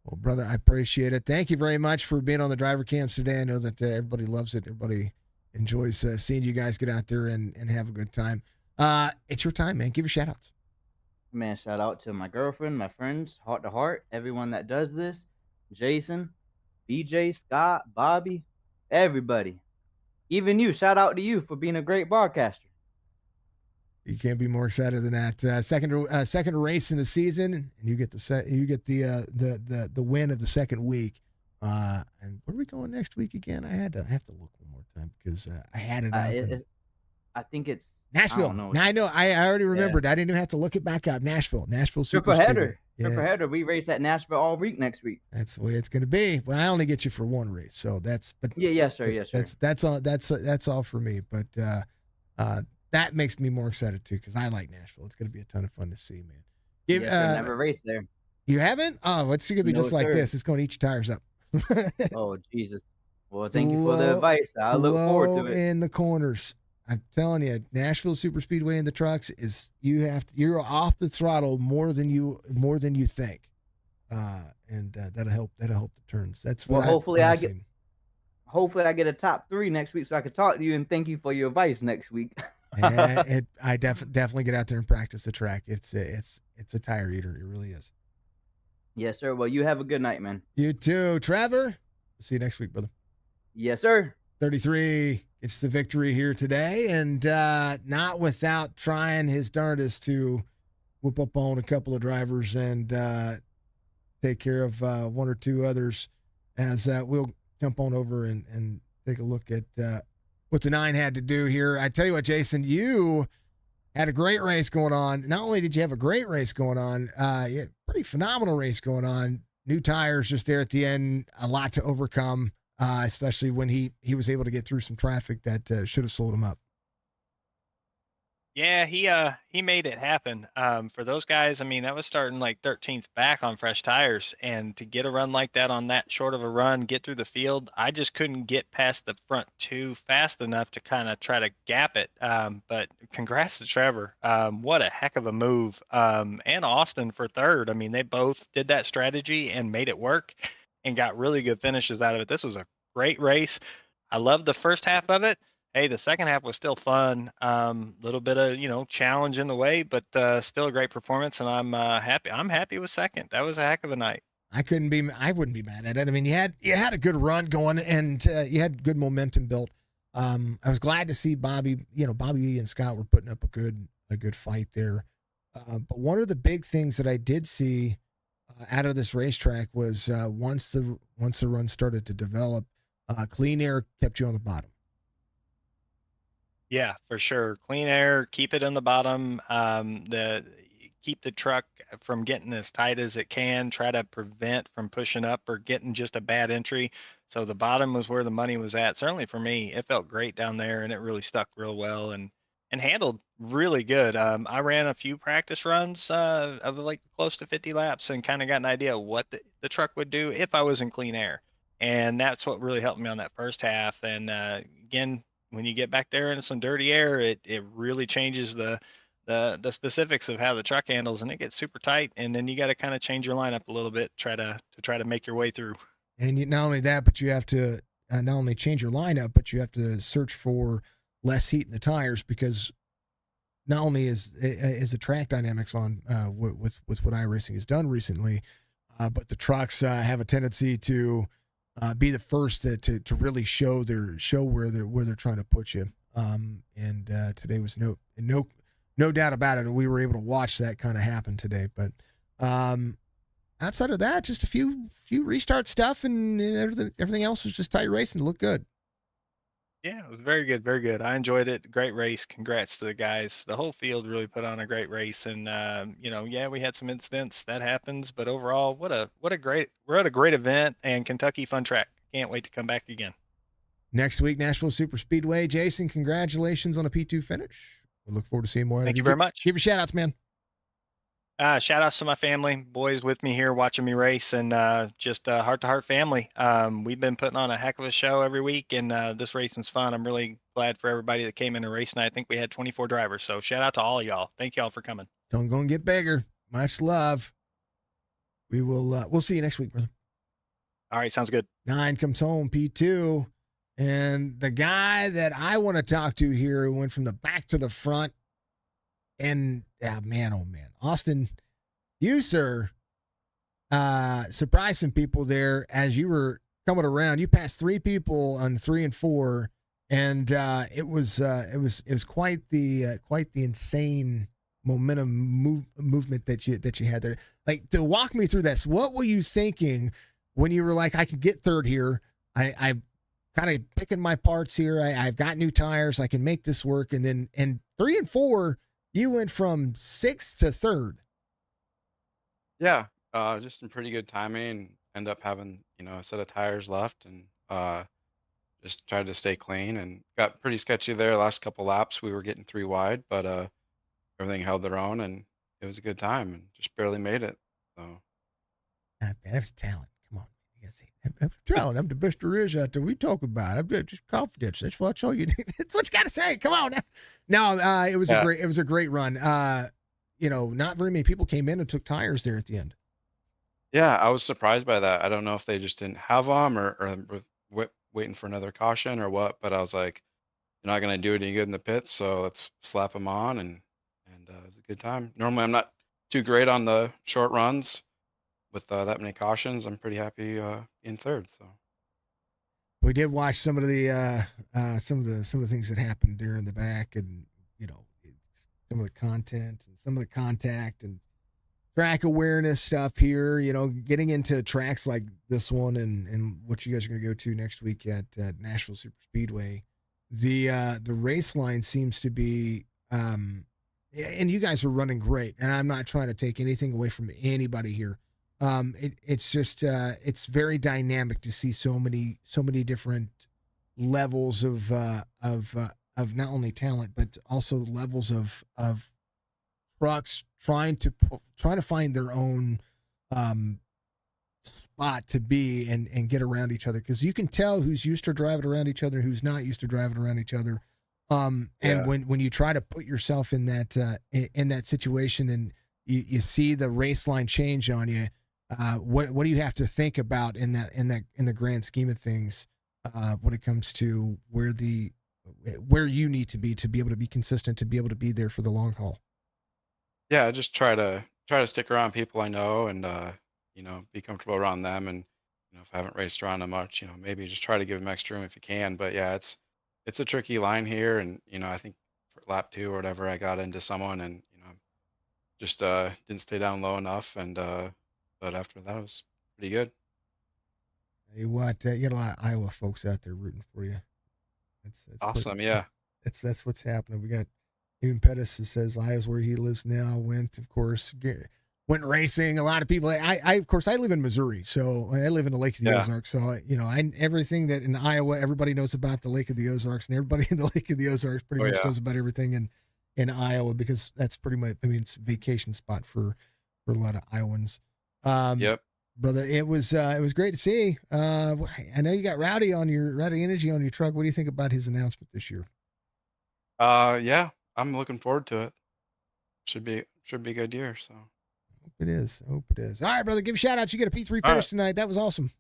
Well, brother, I appreciate it. Thank you very much for being on the driver cams today. I know that everybody loves it. Everybody enjoys seeing you guys get out there and have a good time. It's your time, man. Give your shout outs. Man, shout out to my girlfriend, my friends, Hrt2Heart, everyone that does this, Jason, BJ, Scott, Bobby, everybody. Even you, shout out to you for being a great broadcaster. You can't be more excited than that. Second race in the season, and you get the win of the second week. And where are we going next week again? I have to look one more time because I had it out. I think it's Nashville. I know. I already remembered. Yeah. I didn't even have to look it back up. Nashville Super Header. Triple header. We race at Nashville all week next week. That's the way it's going to be. Well, I only get you for one race, so that's. But yes, sir. That's all. That's all for me. But that makes me more excited too because I like Nashville. It's going to be a ton of fun to see, man. I never raced there. You haven't? Oh, it's going to be just like this. It's going to eat your tires up. Oh Jesus! Well, thank you for the advice. I look forward to it. In the corners. I'm telling you, Nashville Super Speedway in the trucks is you're off the throttle more than you think, and that'll help the turns. That's what. Well, hopefully I get a top 3 next week so I can talk to you and thank you for your advice next week. I definitely get out there and practice the track. It's a tire eater. It really is. Yes, sir. Well, you have a good night, man. You too, Trevor. See you next week, brother. Yes, sir. 33 gets the victory here today, and not without trying his darndest to whip up on a couple of drivers and take care of one or two others as we'll jump on over and take a look at what the 9 had to do here. I tell you what, Jason, you had a great race going on. Not only did you have a great race going on, you had a pretty phenomenal race going on. New tires just there at the end, a lot to overcome, especially when he was able to get through some traffic that should have slowed him up. Yeah, he made it happen. For those guys, I mean, that was starting like 13th back on fresh tires, and to get a run like that on that short of a run, get through the field, I just couldn't get past the front 2 fast enough to kind of try to gap it. But congrats to Trevor. What a heck of a move. And Austin for 3rd. I mean, they both did that strategy and made it work and got really good finishes out of it. This was a great race. I loved the first half of it. Hey, the second half was still fun. Little bit of, challenge in the way, but still a great performance, and I'm happy. I'm happy with 2nd. That was a heck of a night. I wouldn't be mad at it. I mean, you had a good run going, and you had good momentum built. I was glad to see Bobby. Bobby and Scott were putting up a good fight there. But one of the big things that I did see out of this racetrack was once the run started to develop, clean air kept you on the bottom. Yeah, for sure. Clean air, keep it in the bottom. Keep the truck from getting as tight as it can. Try to prevent from pushing up or getting just a bad entry. So the bottom was where the money was at. Certainly for me, it felt great down there, and it really stuck real well and handled really good. I ran a few practice runs of like close to 50 laps and kind of got an idea of what the truck would do if I was in clean air. And that's what really helped me on that first half. And again, when you get back there into some dirty air, it really changes the specifics of how the truck handles, and it gets super tight. And then you got to kind of change your lineup a little bit, try to make your way through. And not only that, but you have to not only change your lineup, but you have to search for less heat in the tires, because not only is the track dynamics on with what iRacing has done recently, but the trucks have a tendency to be the first to really show where they're trying to put you. And today was no doubt about it. We were able to watch that kind of happen today. But outside of that, just a few restart stuff, and everything else was just tight racing. It looked good. Yeah, it was very good, very good. I enjoyed it. Great race. Congrats to the guys. The whole field really put on a great race, and yeah, we had some incidents that happens, but overall, we're at a great event, and Kentucky fun track. Can't wait to come back again. Next week, Nashville Super Speedway. Jason, congratulations on a P2 finish. We look forward to seeing more. Thank you very much. Give your shout outs, man. Shout outs to my family, boys with me here watching me race, and just Hrt2Heart family. We've been putting on a heck of a show every week, and this racing's fun. I'm really glad for everybody that came in and raced, and I think we had 24 drivers. So shout out to all of y'all. Thank y'all for coming. It's only going to get bigger. Much love. We'll see you next week, brother. All right, sounds good. 9 comes home, P2. And the guy that I want to talk to here who went from the back to the front. And oh man, Austin, you, sir, surprised some people there as you were coming around. You passed 3 people on 3 and 4, and it was quite the insane momentum movement that you had there. Like, to walk me through this, what were you thinking when you were like, I could get 3rd here? I kind of picking my parts here. I've got new tires. I can make this work. And then 3 and 4. You went from 6th to 3rd. Yeah, just some pretty good timing. End up having, a set of tires left, and just tried to stay clean, and got pretty sketchy there. Last couple laps, we were getting 3 wide, but everything held their own, and it was a good time, and just barely made it. So that's talent. Come on, you gotta see. I'm talent. I'm the best there is out there. We talk about it. I'm just confidence. That's what all you need. That's what you got to say. Come on. No, it was a great run. Not very many people came in and took tires there at the end. yeah, I was surprised by that. I don't know if they just didn't have them, or waiting for another caution or what, but I was like, you're not gonna do any good in the pits, so let's slap them on, and it was a good time. Normally, I'm not too great on the short runs with that many cautions. I'm pretty happy in 3rd. So We did watch some of the things that happened there in the back, and some of the content and some of the contact, and track awareness stuff here, you know, getting into tracks like this one and what you guys are going to go to next week at Nashville Super Speedway. The race line seems to be, and you guys are running great, and I'm not trying to take anything away from anybody here. It's just it's very dynamic to see so many different levels of not only talent but also levels of trucks trying to find their own spot to be and get around each other, because you can tell who's used to driving around each other, who's not used to driving around each other. And when you try to put yourself in that situation and you see the race line change on you, what do you have to think about in the grand scheme of things when it comes to where you need to be able to be consistent, to be able to be there for the long haul? Yeah, I just try to stick around people I know and you know, be comfortable around them. And you know, if I haven't raced around them much, you know, maybe just try to give them extra room if you can. But yeah, it's a tricky line here, and you know, I think for lap 2 or whatever, I got into someone, and you know, just didn't stay down low enough, and but after that, it was pretty good. Hey, what you got a lot of Iowa folks out there rooting for you. That's Awesome, yeah. That's what's happening. We got even Pettis that says Iowa's where he lives now. Went, of course, went racing. A lot of people. I of course I live in Missouri, so I live in the Lake of the Ozarks. So you know, everything that in Iowa, everybody knows about the Lake of the Ozarks, and everybody in the Lake of the Ozarks pretty much knows about everything in Iowa, because that's pretty much. I mean, it's a vacation spot for a lot of Iowans. Yep. Brother, it was great to see. I know you got Rowdy Energy on your truck. What do you think about his announcement this year? Yeah, I'm looking forward to it. Should be a good year. So. Hope it is. All right, brother. Give shout outs. You get a P3 finish tonight. That was awesome.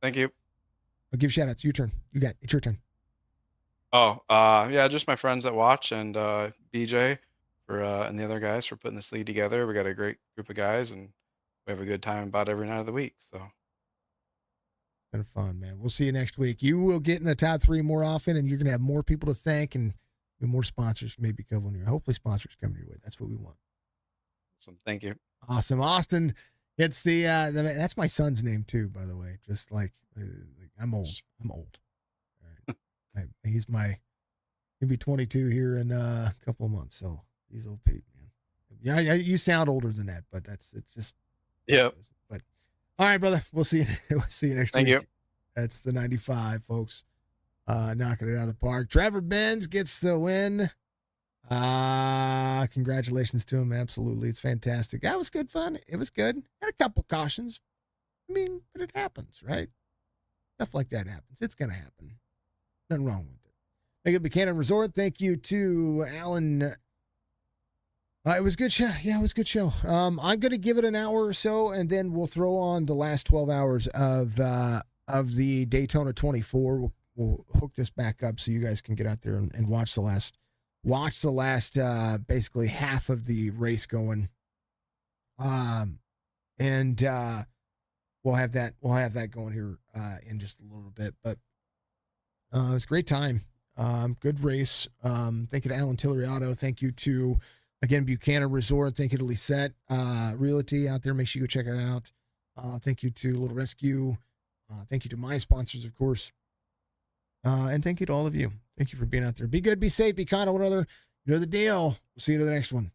Thank you. I'll give shout outs. Your turn. It's your turn. Oh, yeah, just my friends that watch, and BJ for and the other guys for putting this league together. We got a great group of guys, and we have a good time about every night of the week. So. It's been fun, man. We'll see you next week. You will get in the top 3 more often, and you're going to have more people to thank, and more sponsors maybe coming your. Hopefully, sponsors coming your way. That's what we want. Awesome. Thank you. Awesome, Austin. It's the that's my son's name too, by the way. Just like I'm old. All right. He'll be 22 here in a couple of months. So he's old Pete, man. Yeah, you sound older than that, but it's just. Yep. But all right, brother. We'll see you. We'll see you next week. Thank you. That's the 95, folks. Knocking it out of the park. Trevor Benz gets the win. Congratulations to him. Absolutely. It's fantastic. That was good fun. It was good. Had a couple cautions. I mean, but it happens, right? Stuff like that happens. It's going to happen. Nothing wrong with it. Thank you to Buchanan Resort. Thank you to Alan. It was a good show. Yeah, it was a good show. I'm going to give it an hour or so, and then we'll throw on the last 12 hours of the Daytona 24. We'll hook this back up so you guys can get out there and watch the last basically half of the race going. And we'll have that going here in just a little bit. But it was a great time. Good race. Thank you to Alan Tillery Auto. Thank you to, again, Buchanan Resort. Thank you to Lisette Realty out there. Make sure you go check it out. Thank you to Little Rescue. Thank you to my sponsors, of course. And thank you to all of you. Thank you for being out there. Be good, be safe, be kind to one another. You know the deal. We'll see you to the next one.